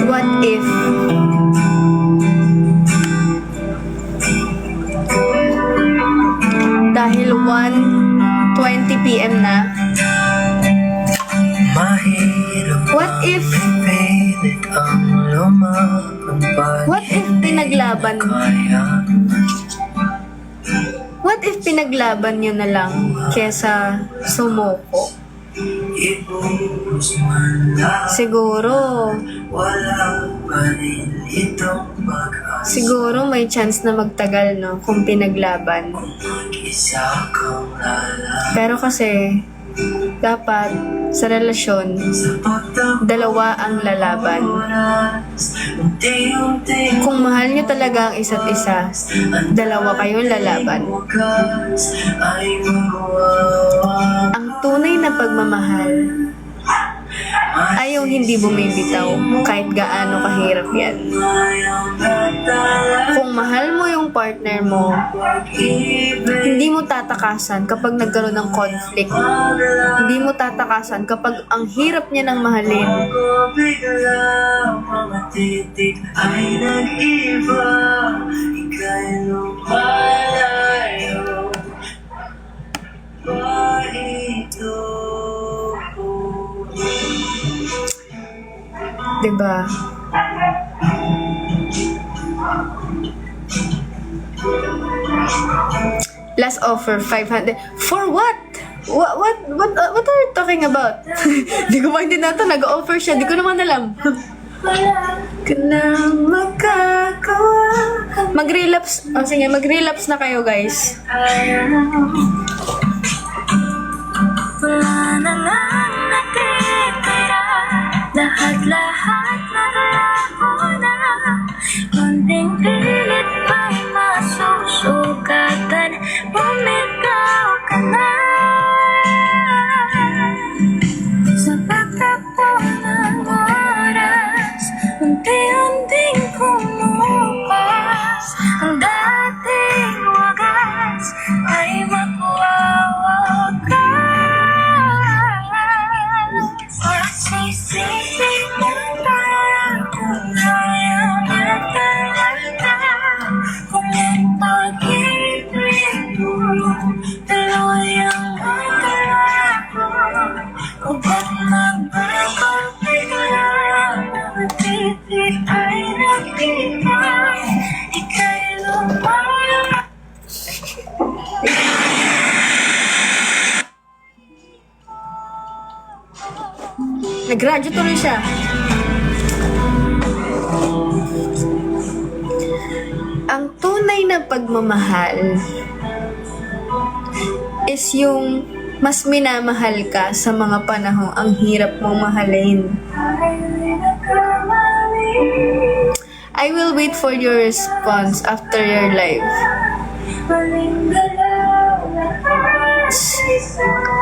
What if dahil 1:20 PM na, what if pinaglaban mo? What if pinaglaban nyo na lang kesa sumuko? Siguro may chance na magtagal, no, kung pinaglaban. Pero kasi dapat sa relasyon, dalawa ang lalaban. Kung mahal nyo talaga ang isa't isa, dalawa kayong lalaban. Ang tunay na pagmamahal ay yung hindi bumibitaw kahit gaano kahirap yan. Kung mahal mo yung partner mo, hindi mo tatakasan kapag nagkaroon ng conflict. Hindi mo tatakasan kapag ang hirap niya ng mahalin. Diba? Last offer, 500. For what? What are you talking about? Di ko maintindihan na ito. Nag-offer siya. Di ko naman alam. Kailang magkakawa. Mag-relapse. Oh, sige, mag-relapse na kayo, guys. Wala na nga nakitira, lahat-lahat narako na. Konting pilit pa'y masusugatan, bumitaw ka na. Sa pagtapos Nag-graduate tuloy siya. Ang tunay na pagmamahal is yung mas minamahal ka sa mga panahong ang hirap mong mahalin. I will wait for your response after your live.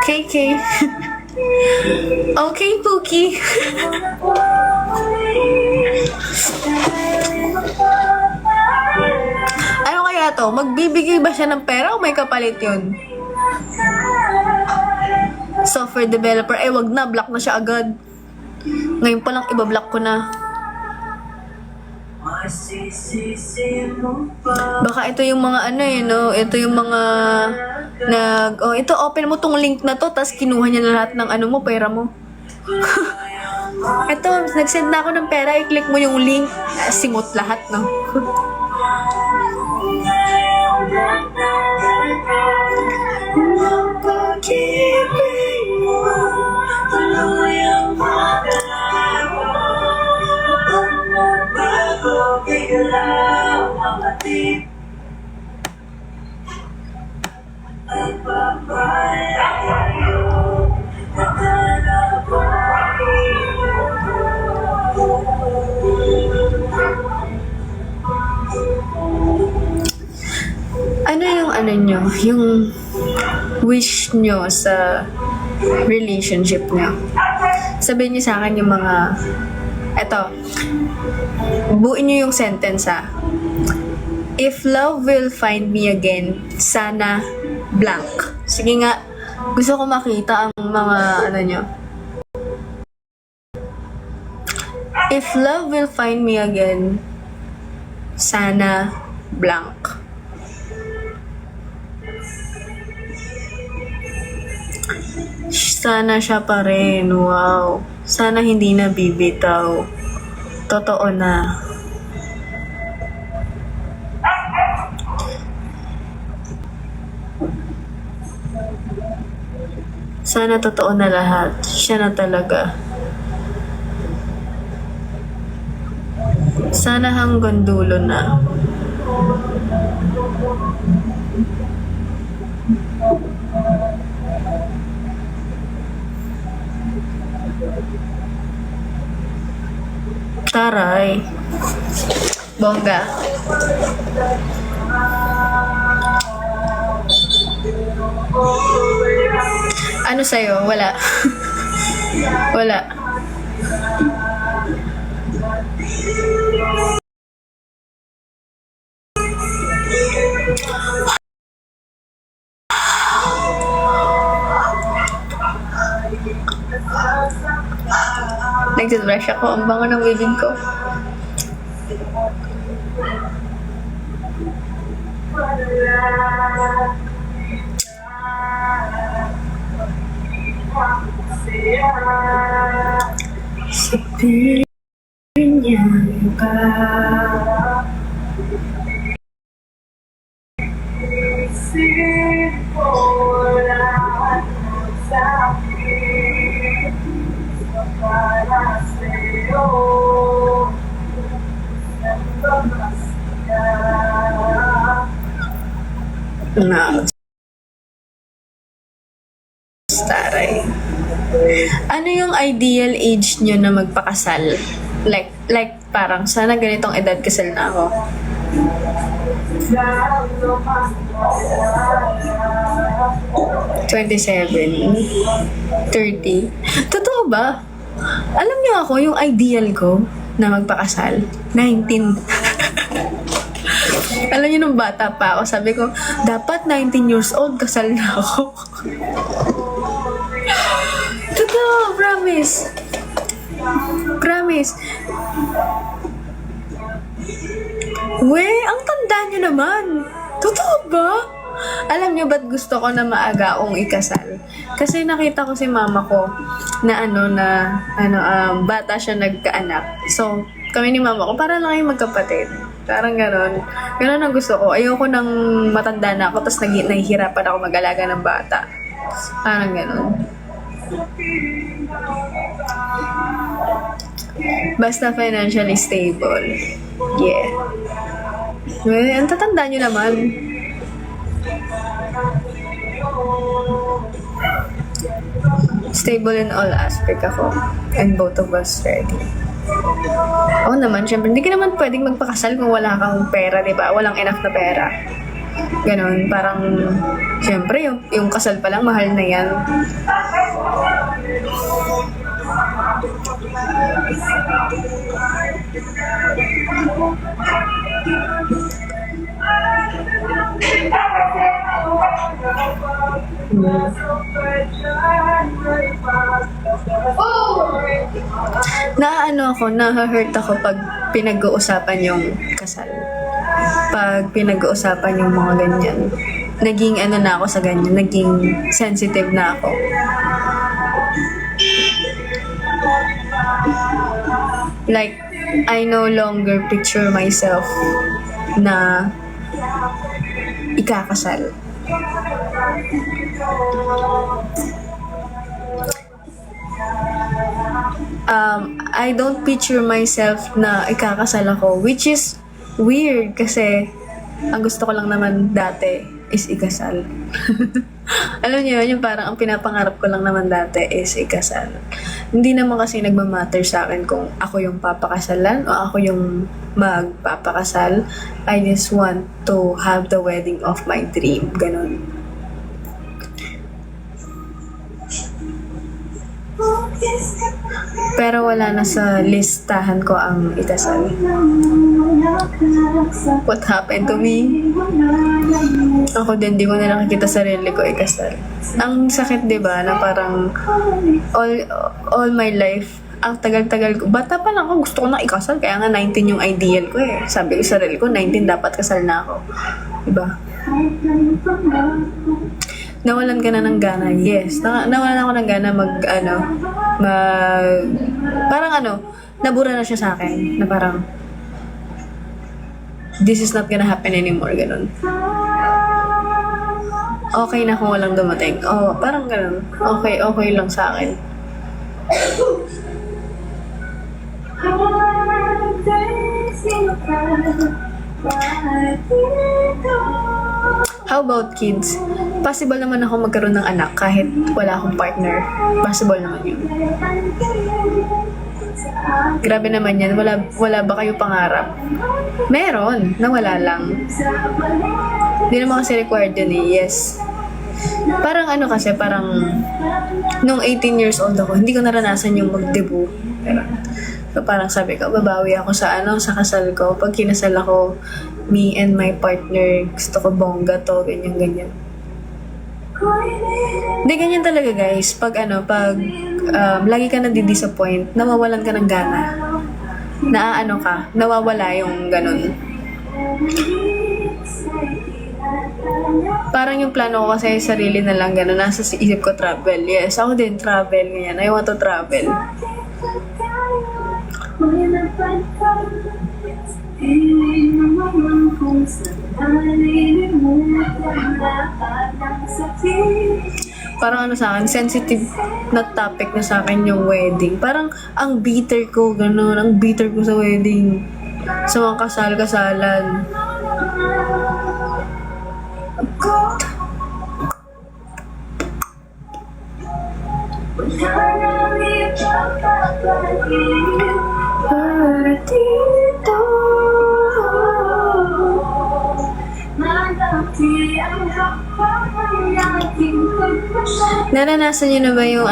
KK. Okay, Pookie. Ano kaya to? Magbibigay ba siya ng pera o may kapalit yun? Software developer. Wag na. Block na siya agad. Ngayon pa lang ibablock ko na. Baka ito yung mga ito yung mga ito, open mo tong link na to, tas kinuha niya na lahat ng pera mo. Ito, nag-send na ako ng pera, i-click mo yung link, simot lahat, no? Ano yung yung wish nyo sa relationship nyo. Sabihin nyo sa akin yung mga, buuin nyo yung sentence If love will find me again, sana blank. Sige nga, gusto ko makita ang mga nyo. If love will find me again, sana blank. Sana siya pa rin. Wow. Sana hindi na bibitaw. Totoo na. Sana totoo na lahat. Siya na talaga. Sana hanggang dulo na. Taray. Bongga. Ano sa'yo? Wala. Wala. Nag-brush ako. Ang bango ng weaving ko. Sa pinya ka na staray. Ano yung ideal age nyo na magpakasal? Like parang sana ganitong edad kasal na ako. 27, 30. Totoo ba? Alam niyo ako, yung ideal ko na magpakasal, 19. Alam niyo, nung bata pa ako, sabi ko, dapat 19 years old, kasal na ako. Totoo, promise. Promise. We, ang tanda niyo naman. Totoo ba? Alam niyo ba't gusto ko na maaga akong ikasal? Kasi nakita ko si mama ko na bata siya nagkaanak. So, kami ni mama ko, para lang kayong magkapatid. Parang ganon. Ganon ang gusto ko. Ayoko nang matanda na ako, tapos nahihirapan ako mag-alaga ng bata. Parang ganon. Basta financially stable. Yeah. Ang tatanda nyo naman. Stable in all aspect ako. And both of us ready. Oo naman, syempre, hindi ka naman pwedeng magpakasal kung wala kang pera, di ba? Walang enough na pera. Ganon, parang, syempre, yung kasal pa lang, mahal na yan. Na-hurt ako pag pinag-uusapan yung kasal. Pag pinag-uusapan yung mga ganyan. Naging na ako sa ganyan, naging sensitive na ako. Like, I no longer picture myself na ikakasal. I don't picture myself na ikakasal ako, which is weird kasi ang gusto ko lang naman dati is ikasal. Alam niyo yun, yung parang ang pinapangarap ko lang naman dati is ikasal. Hindi naman kasi nagmamatter sa akin kung ako yung papakasalan o ako yung magpapakasal. I just want to have the wedding of my dream. Ganon. Pero wala na sa listahan ko ang ikasal. What happened to me? Ako din, di ko na nakikita sarili ko ikasal. Ang sakit, di ba, na parang all my life, ang tagal-tagal ko. Bata pa lang ako, gusto ko na ikasal. Kaya nga 19 yung ideal ko eh. Sabi ko sa sarili ko, 19 dapat kasal na ako. Diba? Nawalan ka na ng gana. Yes. Nawalan ako ng gana parang nabura na siya sa akin. Na parang, this is not gonna happen anymore. Ganun. Okay na kung walang dumating. Oh, parang ganun. Okay lang sa akin. How about kids? Possible naman ako magkaroon ng anak kahit wala akong partner. Possible naman yun. Grabe naman yan. Wala ba kayo pangarap? Meron. Nawala lang. Hindi naman kasi required yun eh. Yes. Parang parang nung 18 years old ako, hindi ko naranasan yung mag-debut. So parang sabi ko, babawi ako sa kasal ko. Pag kinasal ako, me and my partner, gusto ko bongga to, ganyan. Hindi, ganyan talaga guys. Pag lagi ka na-disappoint, nawawalan ka ng gana. Nawawala yung ganun. Parang yung plano ko kasi sarili na lang ganun. Nasa isip ko travel. Yes, ako din travel ngayon. I want to travel. Parang sa akin, sensitive na topic na sa akin yung wedding. Parang ang bitter ko, gano'n. Ang bitter ko sa wedding. Sa mga kasal-kasalan. Naranasan niyo na ba yung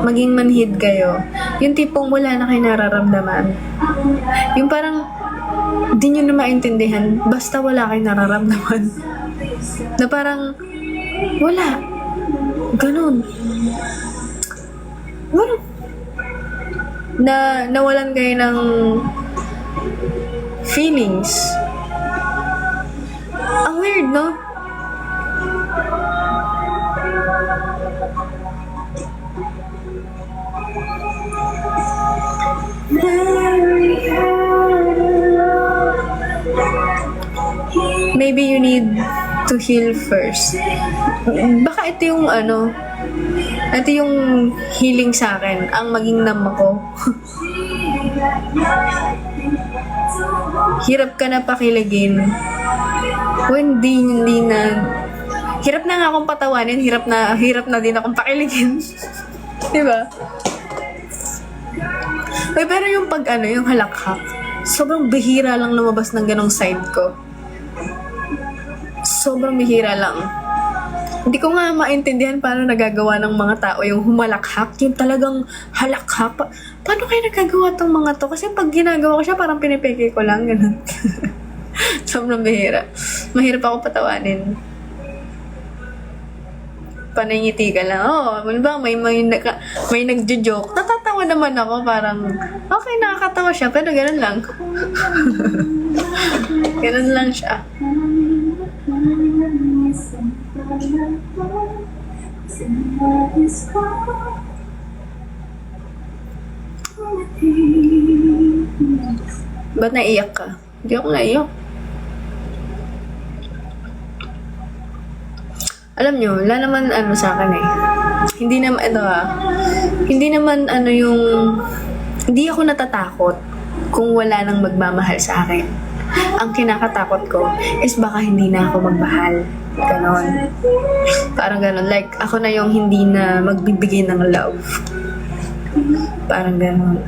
maging manhid kayo? Yung tipong wala na kayo nararamdaman. Yung parang di nyo na maintindihan basta wala kayo nararamdaman. Na parang wala. Ganun. Wala. Nawalan kayo ng feelings. Ang weird, no? Maybe you need to heal first. Baka ito yung Ito yung healing sa akin, ang maging nam ako. Hirap ka na pakiligin. O hindi na. Hirap na nga akong patawanin, hirap na din akong pakiligin. Diba? Ay, pero yung yung halakhak, sobrang bihira lang lumabas ng ganong side ko. Sobrang bihira lang. Hindi ko nga maintindihan paano nagagawa ng mga tao yung humalakhak, yung talagang halakhak. Paano kayo nagagawa tong mga to? Kasi pag ginagawa ko siya, parang pinipeke ko lang, ganun. Sobrang bihira. Mahirap ako patawanin. Panangiti ka lang. May nagjo-joke. Natatawa naman ako, parang, okay, nakakatawa siya, pero ganun lang. Ganun lang siya. Ba't naiyak ka? Hindi ako naiyak. Alam nyo, wala naman sa akin eh. Hindi naman hindi ako natatakot kung wala nang magmamahal sa akin. Ang kinakatakot ko is baka hindi na ako magmahal. Ganon. Parang ganon. Like, ako na yung hindi na magbibigay ng love. Parang ganon.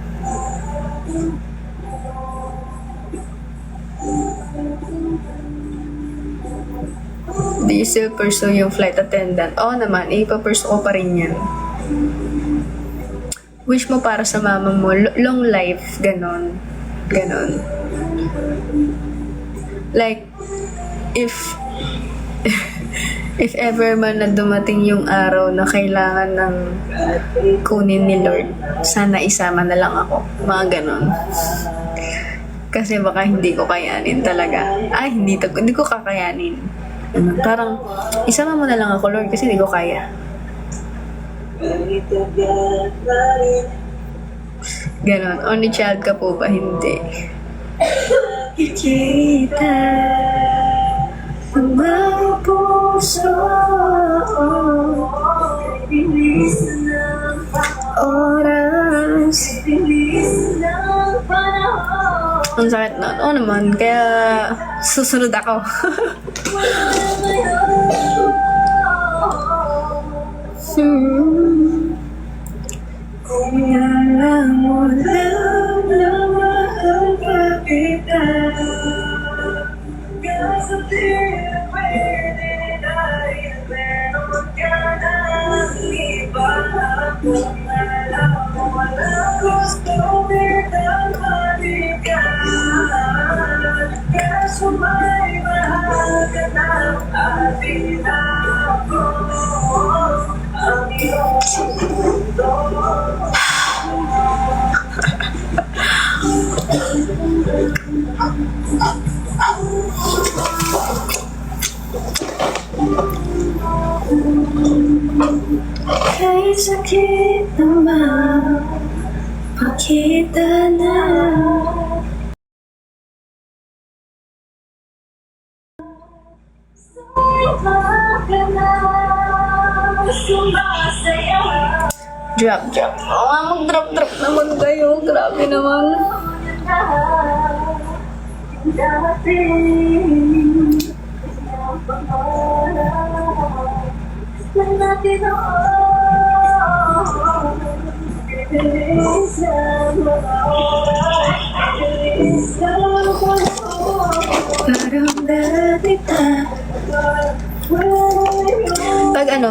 Do you still pursue yung flight attendant? Oo naman, ipapursue ko pa rin yan. Wish mo para sa mama mo, long life, ganon. Ganon. Like, if ever man na dumating yung araw na kailangan ng kunin ni Lord, sana isama na lang ako. Mga ganon. Kasi baka hindi ko kayanin talaga. Hindi ko kakayanin. Parang, isama mo na lang ako, Lord, kasi hindi ko kaya. Ganon. Only child ka po ba? Hindi. Kita ang mga puso, bilis ng oras, bilis ng panahon. Ang sakit na. Oo naman, kaya susunod ako. Kung alam mo lang na mahal pa kita, kasi pwede tayo meron ka na iba. Kung alam mo lang gusto magkakalikan, kaso may mahal ka na at ako ang iyong mundo. Kahit sakit naman, pakita na. Drop. Oo nga, mag-drop naman kayo. Grabe naman. Parang dati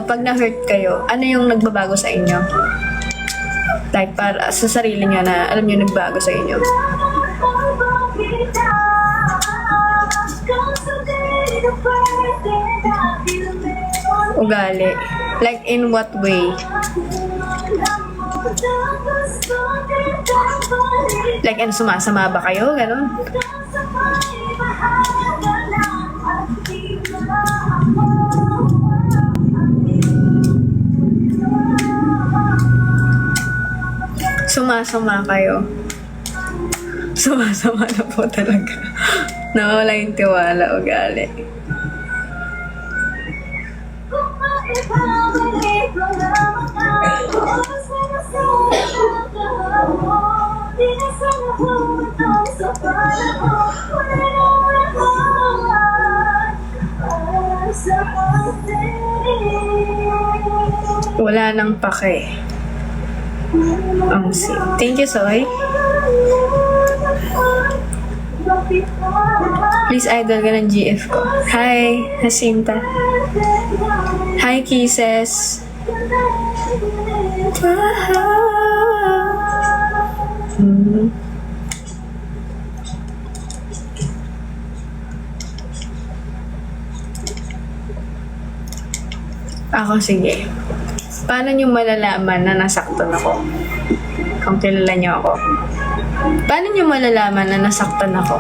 pag na-hurt kayo, ano yung nagbabago sa inyo? Like, para sa sarili nyo na, alam nyo, nagbago sa inyo. Ugali. Like, in what way? Like, sumasama ba kayo? Ganon? Sumasama kayo. Sumasama na po talaga. Nawala yung tiwala, ugali. Kung maibabalik mo lang Wala nang pake. Ang thank you, Soy. Please idol ka ng GF ko. Hi, Jacinta. Hi, Kisses. Ako, sige. Paano nyo malalaman na nasaktan ako? Kung kilala nyo ako. Paano nyo malalaman na nasaktan ako?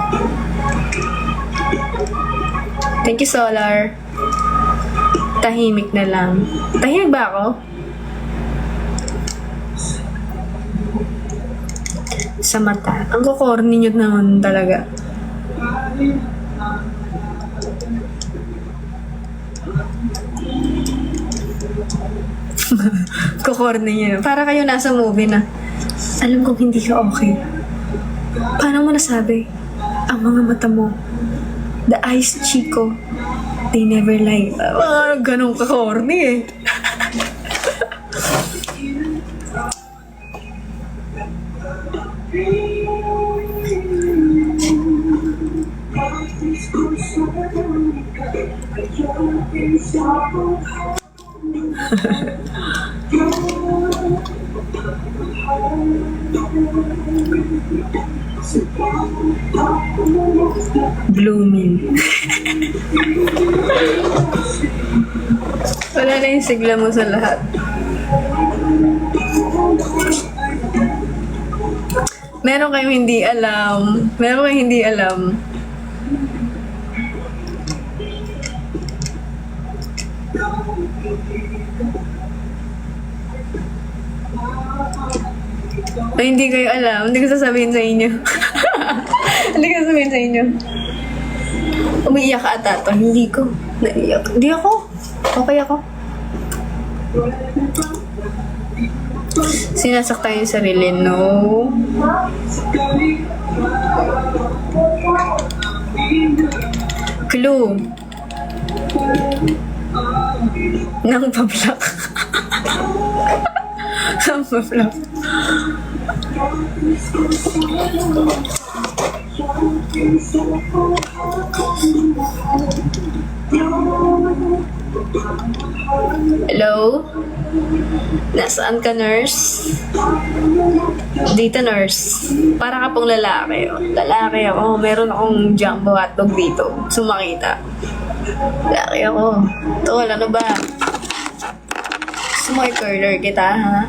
Thank you, Solar. Tahimik na lang. Tahimik ba ako? Sa mata. Ang kukorny nyo naman talaga. Kukorny nyo. Para kayo nasa movie na, alam kong hindi ka okay. Paano mo nasabi? Ang mga mata mo, the eyes, Chico, they never lie. Ganun ka-corny eh. Blooming. Wala na yung sigla mo sa lahat. Meron kayong hindi alam. Meron kayong hindi alam. Ay, hindi kayo alam. Hindi ko sasabihin sa inyo. Hindi ko sasabihin sa inyo. Umiiyak ka ata to. Hindi ko. Naiyak. Hindi ako. Okay ako. Sinasaktan yung sarili. No. Clue. Nang pablak. Nang pablak. Hello? Nasaan ka, nurse? Dito, nurse. Para ka pong lalaki. Oh. Lalaki ako. Meron akong jumbo hotdog dito. Sumakita. Lalaki ako. Tol, ano ba? Gusto mo i-curler kita, ha?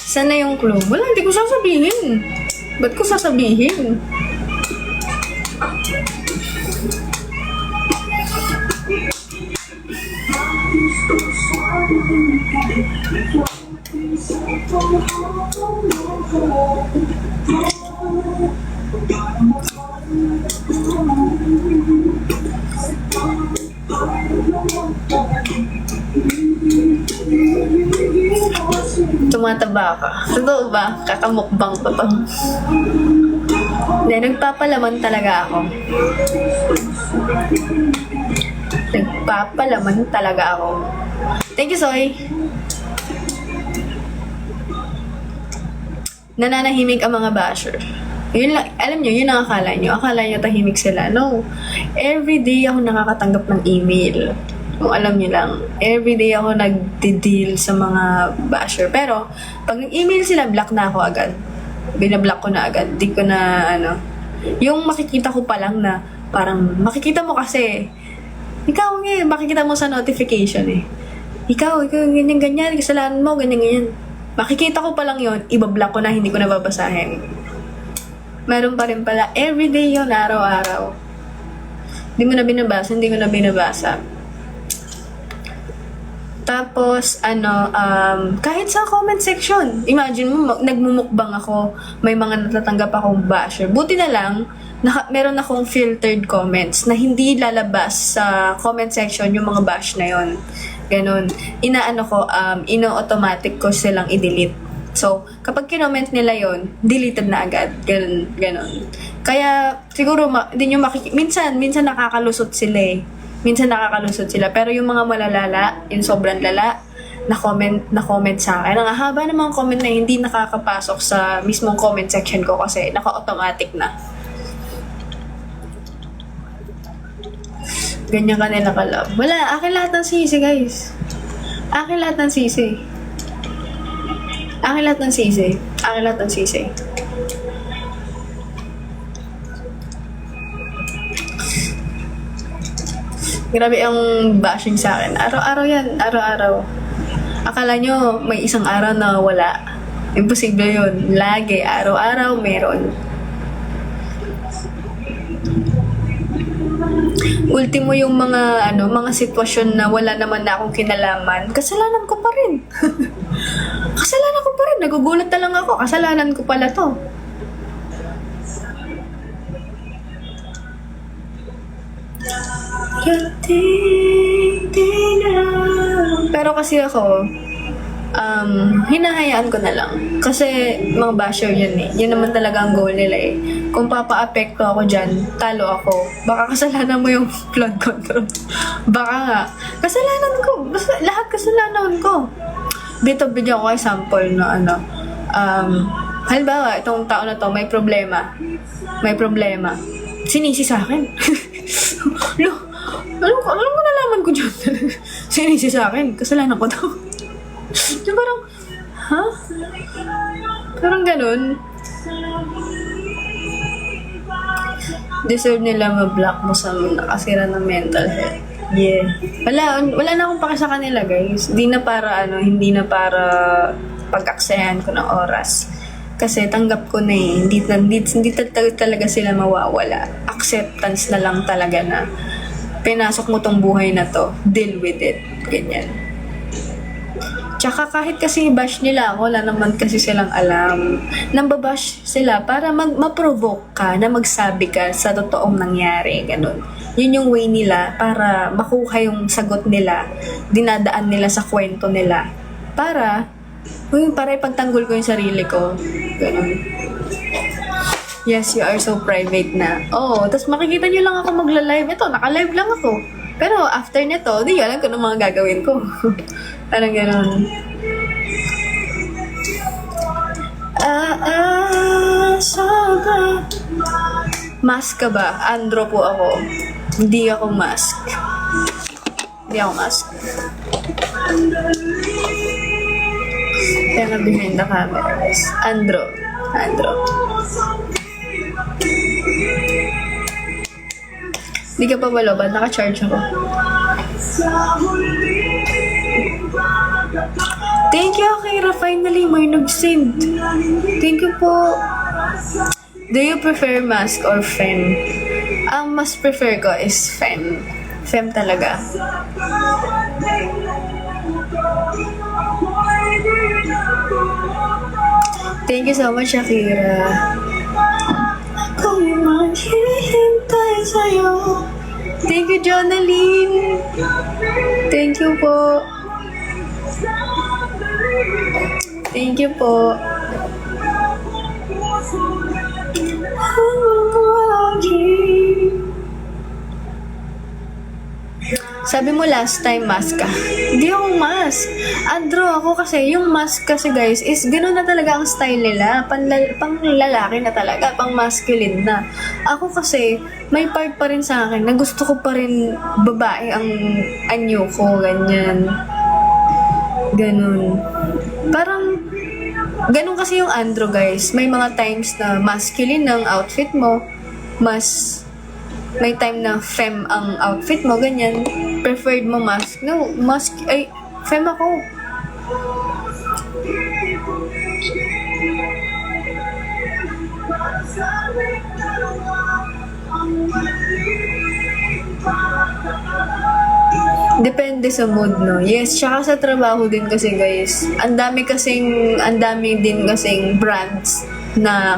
Sana yung clue? Wala, hindi ko sasabihin. Ba't ko sasabihin? Tumataba ka. Totoo ba? Kakamukbang ko to. Hindi, nagpapalaman talaga ako. Nagpapalaman talaga ako. Thank you, Soy. Nananahimik ang mga basher. Yun lang, alam nyo, yun ang akala nyo. Akala nyo tahimik sila. No. Everyday ako nakakatanggap ng email. Kung alam nyo lang, everyday ako nagdi-deal sa mga basher. Pero, pag nag-email sila, block na ako agad. Binablock ko na agad. Di ko na, yung makikita ko pa lang na, parang, makikita mo kasi, ikaw nga, makikita mo sa notification eh. Ikaw, ganyan-ganyan, kasalanan mo, ganyan-ganyan. Makikita ko pa lang yun, ibablock ko na, hindi ko na babasahin. Meron pa rin pala, everyday yun, araw-araw. Hindi mo na binabasa, hindi ko na binabasa. Tapos, kahit sa comment section, imagine mo, nagmumukbang ako, may mga natatanggap akong basher. Buti na lang, meron akong filtered comments na hindi lalabas sa comment section yung mga bash na yon. Ganon. Ino-automatic ko silang i-delete. So, kapag kinoment nila yon, deleted na agad. Ganon. Kaya, siguro, din yung minsan nakakalusot sila eh. Minsan nakakalusot sila. Pero yung mga malalala, yung sobrang lala, na comment sa akin. Ang haba ng mga comment na hindi nakakapasok sa mismong comment section ko kasi naka-automatic na. Ganyan ka nila ka-love. Wala, akin lahat ng sisi, guys. Akin lahat ng sisi. Akin lahat ng sisi. Akin lahat ng sisi. Grabe ang bashing sa akin. Araw-araw yan. Araw-araw. Akala nyo may isang araw na wala. Imposible yun. Lagi. Araw-araw meron. Ultimo yung mga mga sitwasyon na wala naman na akong kinalaman, kasalanan ko pa rin. Kasalanan ko pa rin. Nagugulat na lang ako. Kasalanan ko pala to. Pero kasi ako, hinahayaan ko na lang. Kasi mga basher yun eh. Yun naman talaga ang goal nila eh. Kung papa-apekto ako dyan, talo ako. Baka kasalanan mo yung flood control. Baka nga. Kasalanan ko. Basta lahat kasalanan ko. Bigyan ko example na halimbawa, itong tao na to, may problema. Sinisi sa akin. Alam mo nalaman ko dyan. Sinisi sa akin. Kasalanan ko to. Yung parang, ha? Parang ganun. Deserve nila ma-block mo sa nakasira ng mental health. Yeah. Wala na akong pake sa kanila, guys. Hindi na para pag-aksayan ko ng oras. Kasi tanggap ko na eh. Hindi talaga sila mawawala. Acceptance na lang talaga na pinasok mo tong buhay na to. Deal with it. Ganyan. Tsaka kahit kasi bash nila ako, wala naman kasi silang alam. Nambabash sila para ma-provoke ka na magsabi ka sa totoong nangyari. Ganun. Yun yung way nila para makuha yung sagot nila. Dinadaan nila sa kwento nila. Para ipagtanggol ko yung sarili ko. Ganun. Yes, you are so private na. Oh, tapos makikita nyo lang ako magla-live. Ito, naka-live lang ako. Pero after nito, di alam ko ng mga gagawin ko. Parang gano'n. Mask ka ba? Andro po ako. Hindi ako mask. Kaya nga behind the camera, guys. Andro. Di ka pa baloban, naka-charge ako. Thank you, Akira. Finally, may nag-send. Thank you po. Do you prefer mask or fem? Ang mas prefer ko is fem. Fem talaga. Thank you so much, Akira. Kung maghihintay sa'yo. Thank you, Jonaline. Thank you po. Thank you po. Sabi mo last time mask ka. Hindi ako mask. Andro ako kasi yung mask kasi guys is gano'n na talaga ang style nila. Pang lalaki na talaga. Pang masculine na. Ako kasi may part pa rin sa akin na gusto ko pa rin babae ang anyo ko. Ganyan. Ganun. Parang ganun kasi yung andro guys. May mga times na masculine ang outfit mo. May time na femme ang outfit mo, ganyan. Preferred mo mask. No, mask, femme ako. Depende sa mood, no? Yes, tsaka sa trabaho din kasi, guys. Ang dami din kasing brands na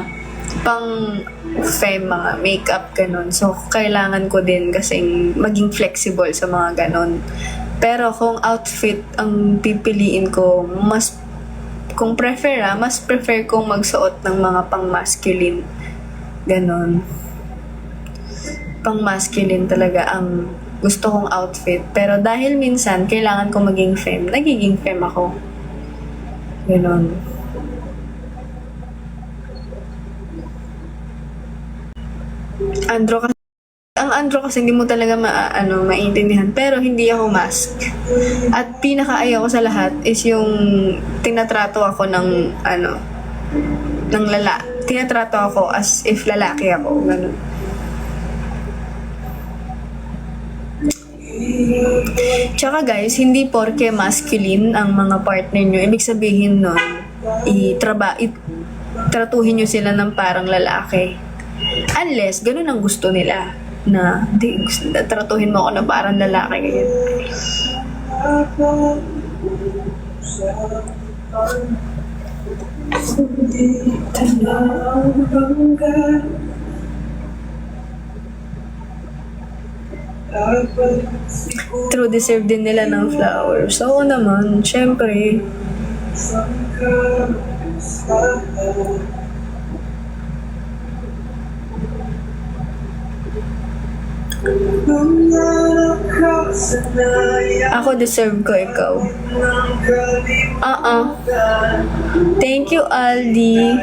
pang femme, mga makeup, ganun. So, kailangan ko din kasing maging flexible sa mga ganun. Pero kung outfit ang pipiliin ko, kung mas prefer kong magsuot ng mga pang-masculine. Ganon. Pang-masculine talaga ang gusto kong outfit. Pero dahil minsan, kailangan ko maging femme, nagiging femme ako. Ganon. Ang andro kasi hindi mo talaga maintindihan, pero hindi ako mask. At pinakaayaw ko sa lahat is yung tinatrato ako tinatrato ako as if lalaki ako, ganun. Tsaka guys, hindi porke masculine ang mga partner nyo, ibig sabihin nun, tratuhin nyo sila ng parang lalaki. Unless, ganun ang gusto nila. Na, tratuhin mo ako na parang lalaki. Ganyan. True, deserve din nila ng flowers. Oo naman, syempre. Ako deserve ko ikaw. Thank you, Aldi.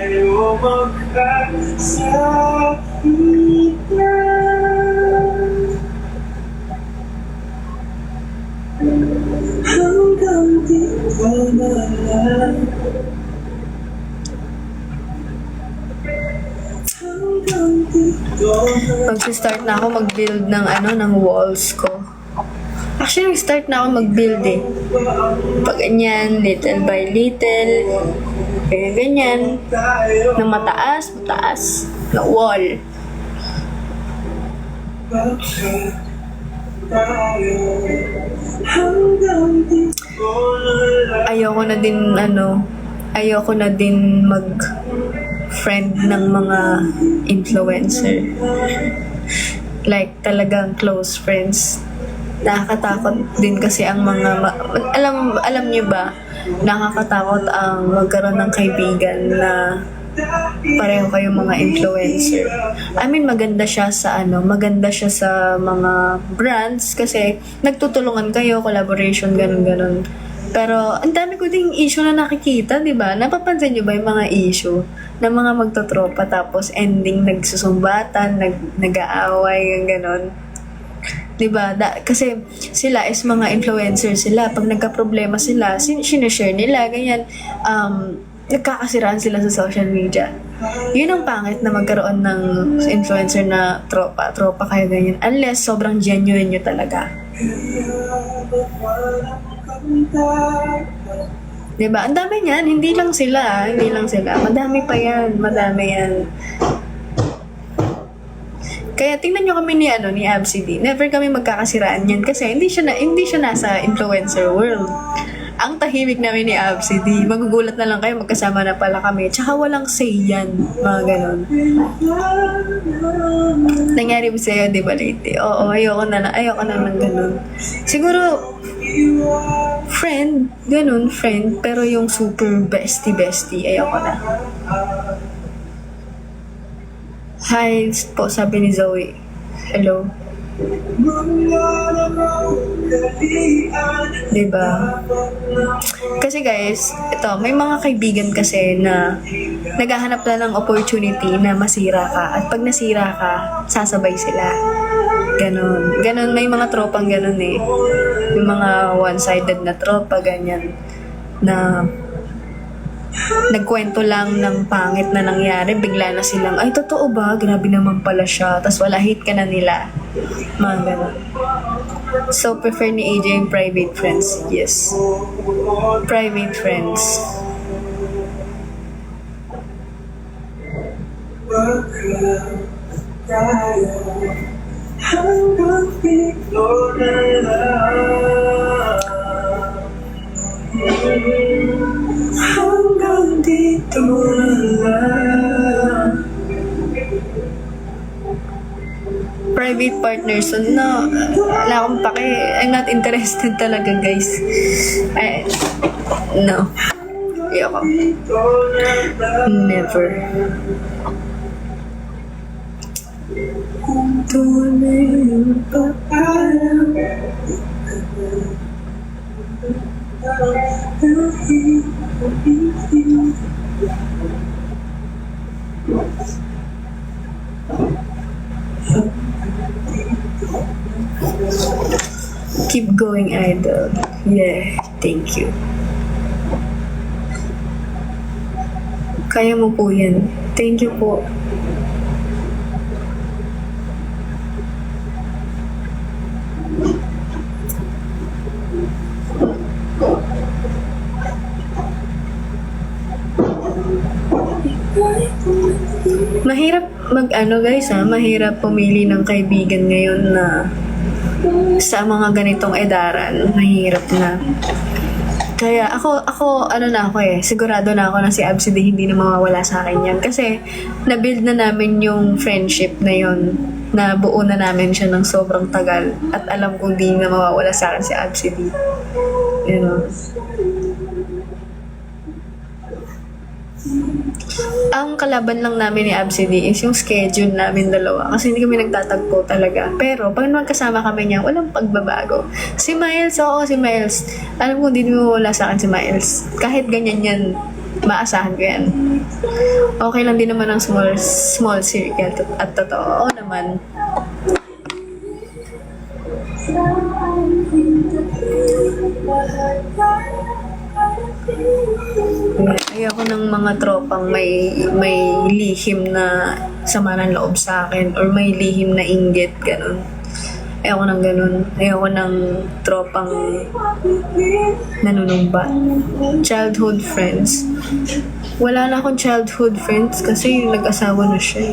Mag-start na ako mag-build ng walls ko. Actually, nag-start na ako mag-build eh. Pag ganyan, little by little. Kaya ganyan. Na mataas, na wall. Ayoko na din mag-friend ng mga influencer. Like, talagang close friends. Nakakatakot din kasi ang mga alam niyo ba, nakakatakot ang magkaroon ng kaibigan na pareho kayong mga influencer. I mean, maganda siya sa mga brands kasi nagtutulungan kayo, collaboration, ganun. Pero ang dami ko ding issue na nakikita, 'di ba? Napapansin niyo ba yung mga issue na mga magtotropa tapos ending nagsusumbatan, nag-aaway, yung ganun. 'Di ba? Kasi sila is mga influencer sila. Pag nagka-problema sila, sinishare nila, ganyan. Nagkakasiraan sila sa social media. Yun ang pangit na magkaroon ng influencer na tropa kayo ganyan. Unless sobrang genuine nyo talaga. Diba? Ang dami niyan. Hindi lang sila. Madami pa yan. Kaya tingnan nyo kami ni Abcd. Never kami magkakasiraan yan kasi hindi siya nasa influencer world. Ang tahimik namin ni Abcd. Magugulat na lang kayo, magkasama na pala kami. Tsaka walang say yan. Mga ganon. Nangyari ba sa'yo, di ba, lately? Oo, ayoko na ng ganon. Siguro, friend. Pero yung super bestie, ayoko na. Hi po, sabi ni Zoe. Hello. Diba? Kasi guys, may mga kaibigan kasi na naghahanap na ng opportunity na masira ka. At pag nasira ka, sasabay sila. Ganon. May mga tropang ganon eh. Yung mga one-sided na tropa, ganyan. Na nagkwento lang ng pangit na nangyari, bigla na silang, ay, totoo ba? Grabe naman pala siya. Tapos wala hate ka na nila. Mga ganun. So, prefer ni AJ yung private friends. Yes. Private friends. Hanggang dito lang. private partners. So, no, wala akong pake. I'm not interested talaga, guys. No. Ayoko. Never. Keep going, idol. Yeah, thank you. Kaya mo po yan. Thank you po. Mahirap guys mahirap pumili ng kaibigan ngayon na sa mga ganitong edaran, mahirap na. Kaya ako sigurado na ako na si Absidy hindi na mawawala sa akin yan. Kasi, na-build na namin yung friendship na yon, na buo na namin siya ng sobrang tagal. At alam kong di na mawawala sa akin si Absidy. You know? Ang kalaban lang namin ni Absidy is yung schedule namin dalawa. Kasi hindi kami nagtatagpo talaga. Pero, pag magkasama kami niya, walang pagbabago. Si Miles, alam ko hindi wala sa akin si Miles. Kahit ganyan yan, maasahan ko yan. Okay lang din naman ang small circle. At totoo naman. Ayoko ng mga tropang may lihim na sama ng loob sa akin or may lihim na inggit, ganun. Ayoko ng ganun. Ayoko ng tropang nanunumbat. Childhood friends. Wala na akong childhood friends kasi nag-asawa na siya.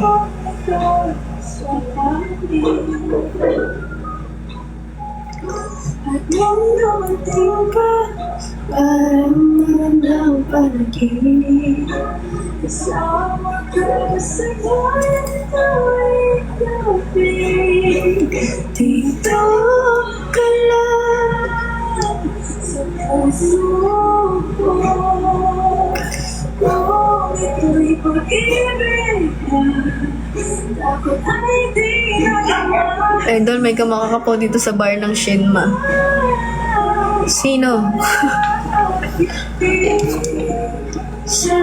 Parang magandang panaginip. Kasama ka sa tuwing dito ka lang sa puso ko. Kung ito'y pag-ibig ka, takot ay di na. Idol, may kamakakapo dito sa bar ng Shinma. Sino? Sa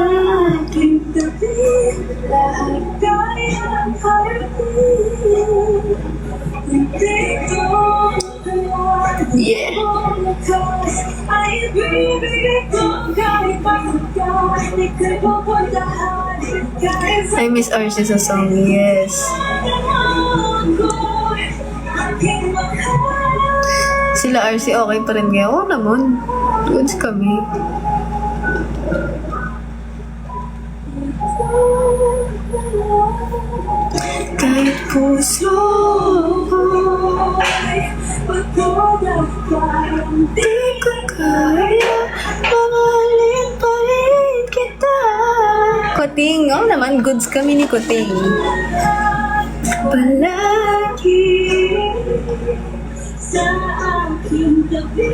aking tabi, lahat tayo ang harapin. Hindi ko yeah. Ay bibigay ko kahit pagka ika'y pupuntahan. I miss RC sa song, yes. Sila RC okay pa rin ngayon? Oo naman. Goods kami. Kahit puso di ko kaya mahalin pa rin kita. Kuting, oo naman. Goods kami ni Kuting. Palagi sa aking tabi.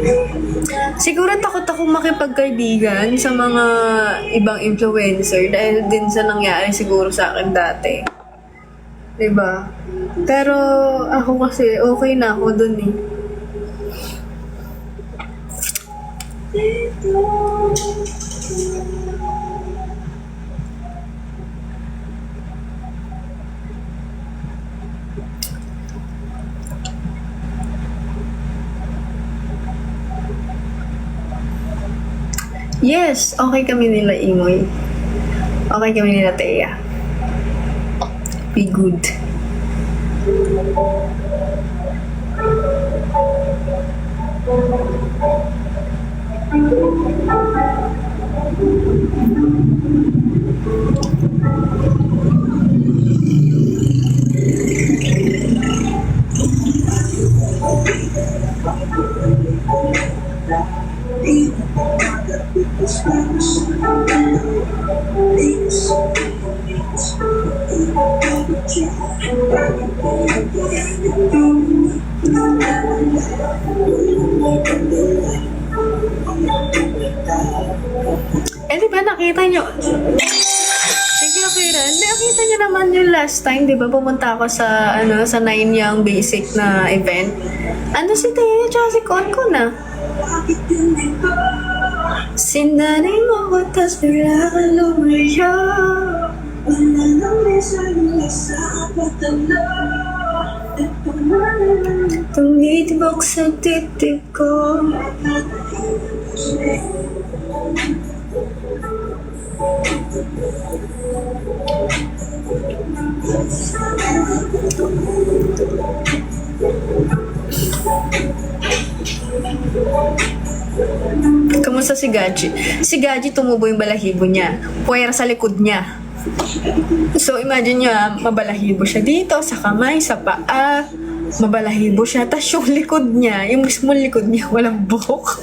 Siguro takot ako makipagkaibigan sa mga ibang influencer dahil din sa nangyari siguro sa akin dati. Diba? Pero ako kasi okay na ako dun eh. Yes, okay kami nila Imoy. Okay kami nila Thea. Be good. Eh, di ba nakita nyo? Thank you, Kira. Hindi, nakita nyo naman yung last time, di ba? Pumunta ako sa, sa 9 Young Basic na event. Ano si Teo, tsaka si Konkon na. Sinanay mo ko, tas bigla ka lumayo. Wala nang reason sa patalo. Tumitibok sa titip ko. Kamusta si Gaji? Si Gaji tumubo yung balahibo niya. Puwera sa likod niya. So imagine nyo mabalahibo siya dito, sa kamay, sa paa. Mabalahibo siya. Tapos yung likod niya, yung mismo likod niya, walang buhok.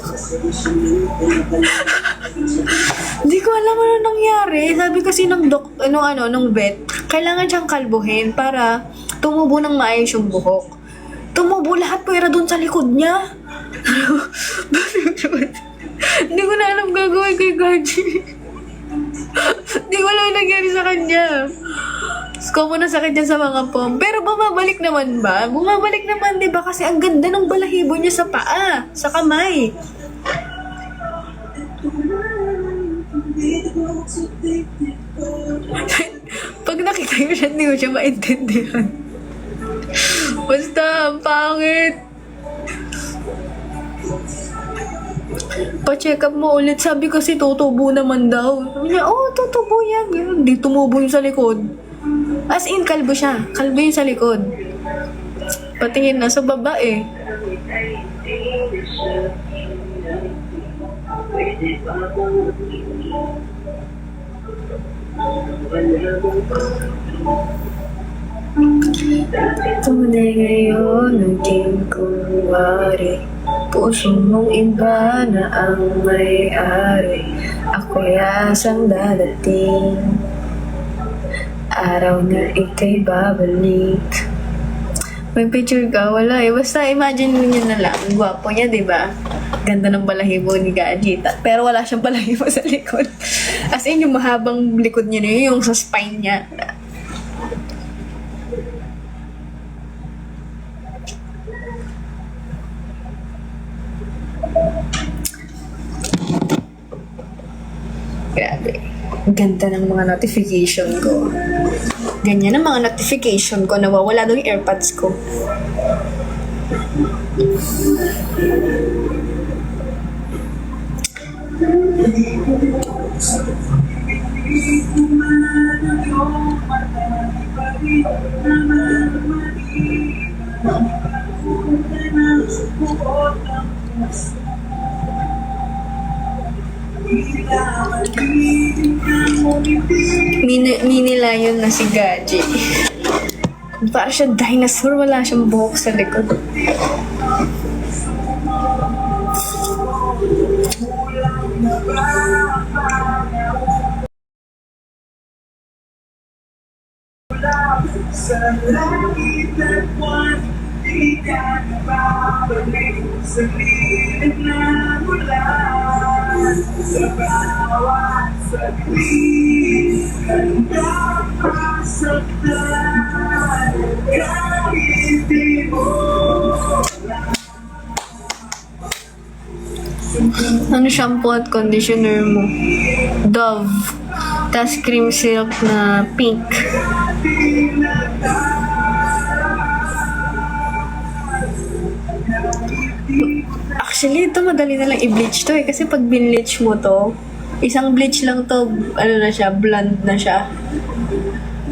Hindi ko alam ano nangyari. Sabi kasi ng nung vet, kailangan siyang kalbuhin para tumubo ng maayos yung buhok. Tumubo lahat pera dun sa likod niya. Hindi ko na alam gagawin kay Gaji. Hindi ko alam yung nangyari sa kanya. Common na sakit niya sa mga pom. Pero bumabalik naman ba? Bumabalik naman, di ba? Kasi ang ganda ng balahibo niya sa paa, sa kamay. Pag nakita mo siya, hindi mo siya maintindihan. Basta, ang pangit. Pa-check up mo ulit. Sabi kasi tutubo naman daw. Sabi niya, tutubo yan. Hindi tumubo yung sa likod. As in, kalbo siya. Kalbo yung sa likod. Patingin na sa baba eh. Tunay ngayon, naging kunwari. Puso mong iba na ang may-ari. Ako'y asang dadating. Araw na ika'y babalik. May picture ka? Wala eh. Basta imagine mo niya na lang. Ang gwapo niya, di ba? Ganda ng balahibo ni Gaji. Pero wala siyang balahibo sa likod. As in, yung mahabang likod niya na yun, yung sa spine niya. Grabe. Ganda ng mga notification ko. Ganyan ang mga notification ko. Nawawala doon yung AirPods ko. Mini lion na si Gaji. Para siya dinosaur, wala siyang buhok sa likod. Sa langit at buwan, di ka na babalik sa liit na ulan. Sa bawat saglit, handa pa saktan, kahit di mo. Ano shampoo at conditioner mo? Dove. Tas cream silk na pink. Actually, ito madali na lang i-bleach to eh. Kasi pag binleach mo to, isang bleach lang to, ano na siya, blonde na siya.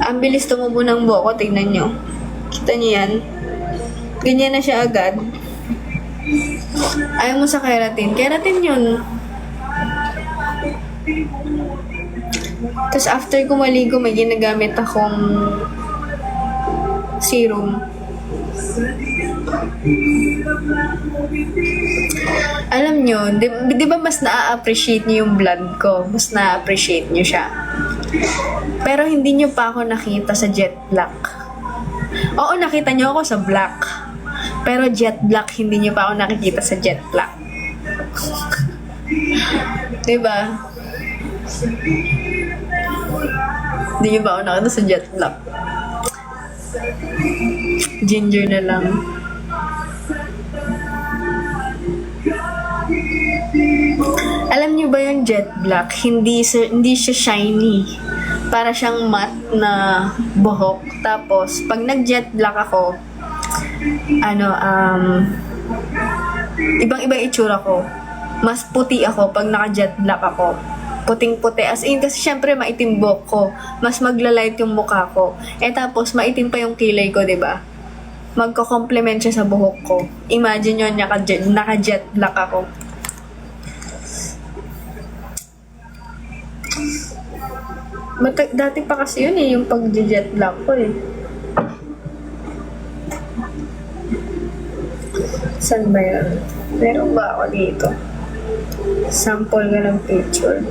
Ang bilis tumubo ng buhok ko, tignan nyo. Kita nyo yan? Ganyan na siya agad. Ayaw mo sa keratin. Keratin yun. Tapos after ko maligo, may ginagamit akong serum. Alam nyo, di ba mas na-appreciate nyo yung blood ko? Mas na-appreciate nyo siya. Pero hindi nyo pa ako nakita sa jet black. Oo, nakita nyo ako sa black. Pero jet black, hindi nyo pa ako nakikita sa jet black. Diba? Hindi nyo ba ako nakita sa jet black? Ginger na lang. Alam niyo ba yung jet black? Hindi siya shiny. Para siyang matte na buhok. Tapos, pag nag-jet black ako, ibang-iba itsura ko. Mas puti ako pag naka-jet black ako. Puting-puti. As in, kasi syempre maitim buhok ko. Mas maglalight yung mukha ko. Tapos, maitim pa yung kilay ko, diba? Magko-complement siya sa buhok ko. Imagine yun, naka-jet black ako. Dati pa kasi yun yung pag-jet black ko Saan ba yun? Meron ba ako dito? Sample ka ng picture.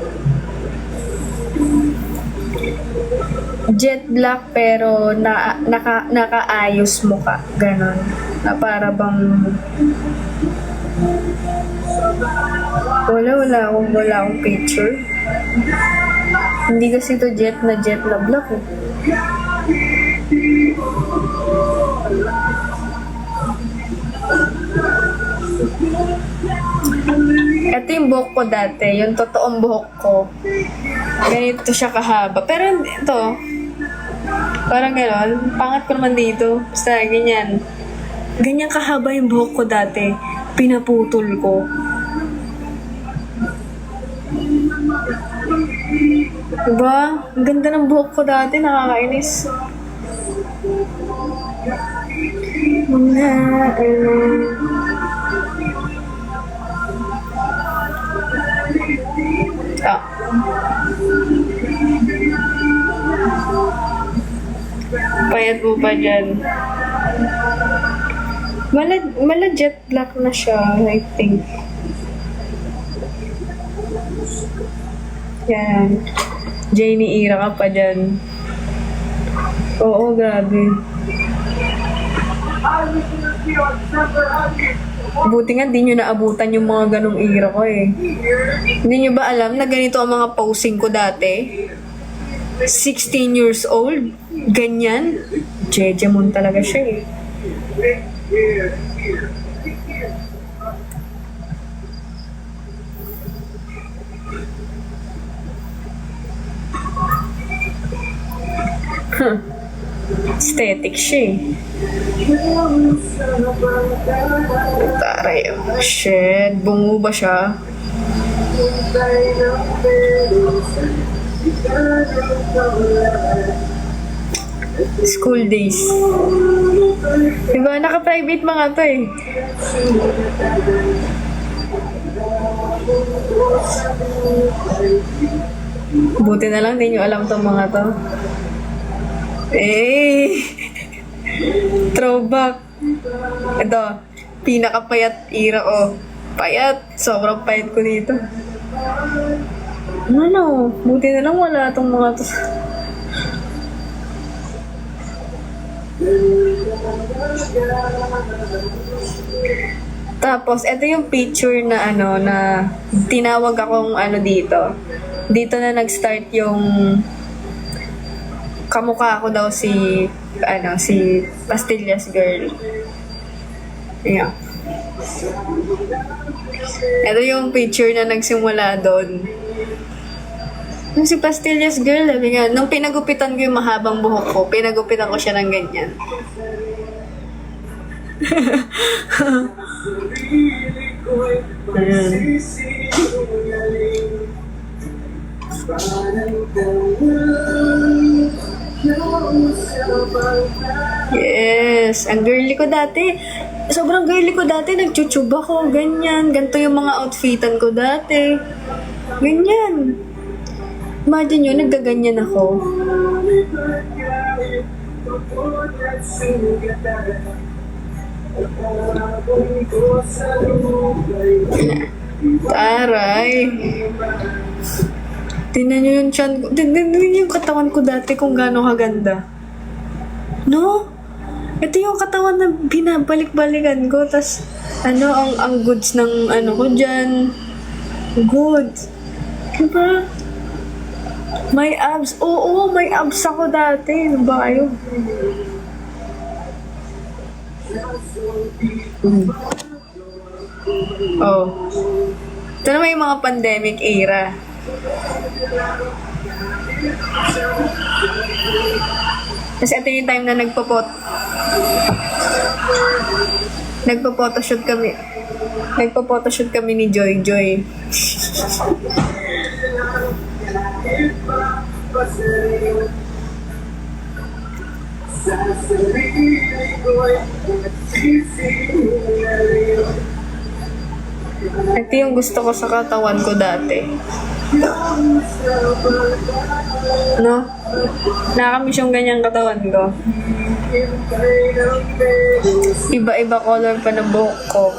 Jet black pero nakaayos mo ka. Ganon. Na para bang wala akong picture. Hindi kasi ito jet na black Ito yung buhok ko dati, yung totoong buhok ko. Ganito siya kahaba. Pero ito, parang gano'n, pangat ko naman dito. Basta ganyan. Ganyan kahaba yung buhok ko dati. Pinaputol ko. Diba? Ang ganda ng buhok ko dati, nakakainis. Payat mo pa dyan. Mala jet black na siya, I think. Yan. Janie Ira ka pa dyan. Oo, grabe. Buti nga, di nyo naabutan yung mga ganong era ko Hindi nyo ba alam na ganito ang mga posing ko dati? 16 years old? Ganyan? Jejemon talaga siya Aesthetic siya Taray, shit. Bungo ba siya? School days. Diba? Naka-private mga to Buti na lang, di nyo alam tong mga to. Throwback. Ito, pinakapayat era Payat. Sobrang payat ko dito. Buti na lang wala tong mga to. Tapos, ito yung picture na na tinawag akong dito. Dito na nag-start yung kamukha ko daw si Pastillas Girl. Yeah. Ito yung picture na nagsimula doon. Yung si Pastillas Girl, sabi nga, nung pinagupitan ko yung mahabang buhok ko, pinagupitan ko siya ng ganyan. Yes, ang girly ko dati. Sobrang girly ko dati, nagchuchub ako, ganyan. Ganito yung mga outfitan ko dati. Ganyan. Imagine yun, naggaganyan ako. Taray. Tingnan nyo yung tiyan ko. Tingnan nyo yung katawan ko dati kung gaano kaganda. No? Ito yung katawan na binabalik-balikan ko. Tas, ang goods ng ko dyan. Goods. Diba? May abs. Oo, may abs ako dati. Ano ba kayo? Oh. Ito na may mga pandemic era. Kasi ito yung time na nagpo-photoshoot kami. Nagpo-photoshoot kami ni Joy Joy. Ito yung gusto ko sa katawan ko dati. No? Nakakamiss yung ganyang katawan ko. Iba-iba color pa ng buhok ko.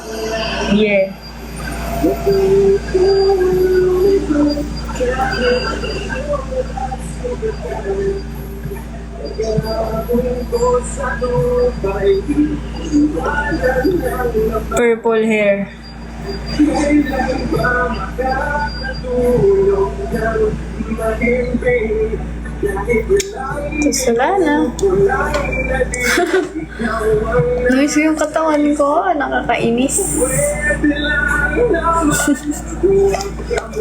Yeah. Purple hair. Tapos wala na. Noise yung katawan ko. Nakakainis.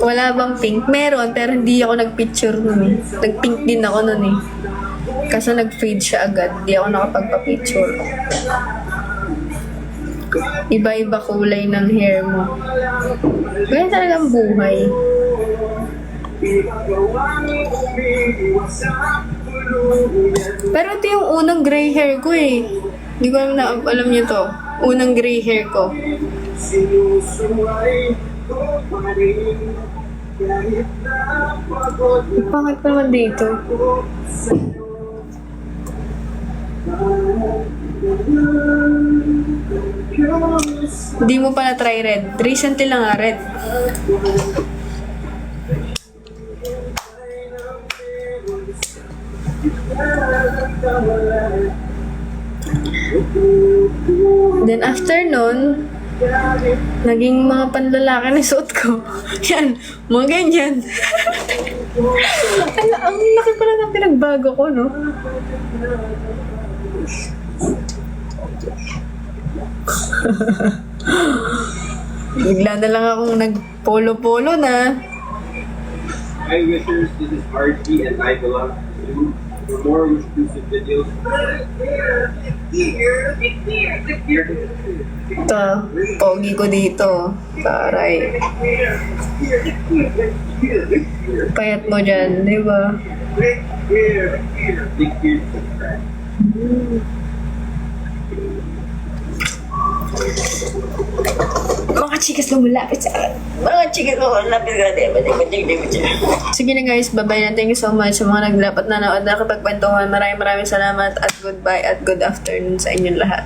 Wala bang pink? Meron, pero hindi ako nagpicture nun eh. Nagpink din ako nun eh. Kaso nag-fade siya agad. Hindi ako nakapagpa-picture. Iba-iba kulay ng hair mo. Ganyan talagang buhay. Pero ito yung unang gray hair ko eh. Hindi ko alam niyo to. Unang gray hair ko. Pangit naman dito. Hindi mo pa na-try red. Recently lang red. Then after nun, naging mga panlalaki na suot ko. Yan, mga ganyan. Ang laki pala ng pinagbago ko, no? Bigla na lang akong nag-polo-polo na. Hi wishers, this is RG and I belong to for more exclusive videos. Ito, pogi ko dito. Taray. Payat mo dyan, di ba? Mga chikas lumulapit sa akin. Mga chikas lumulapit sa akin. Sige na guys, bye-bye na. Thank you so much sa mga naglapat na nakapagkwentuhan. Maraming salamat at goodbye at good afternoon sa inyong lahat.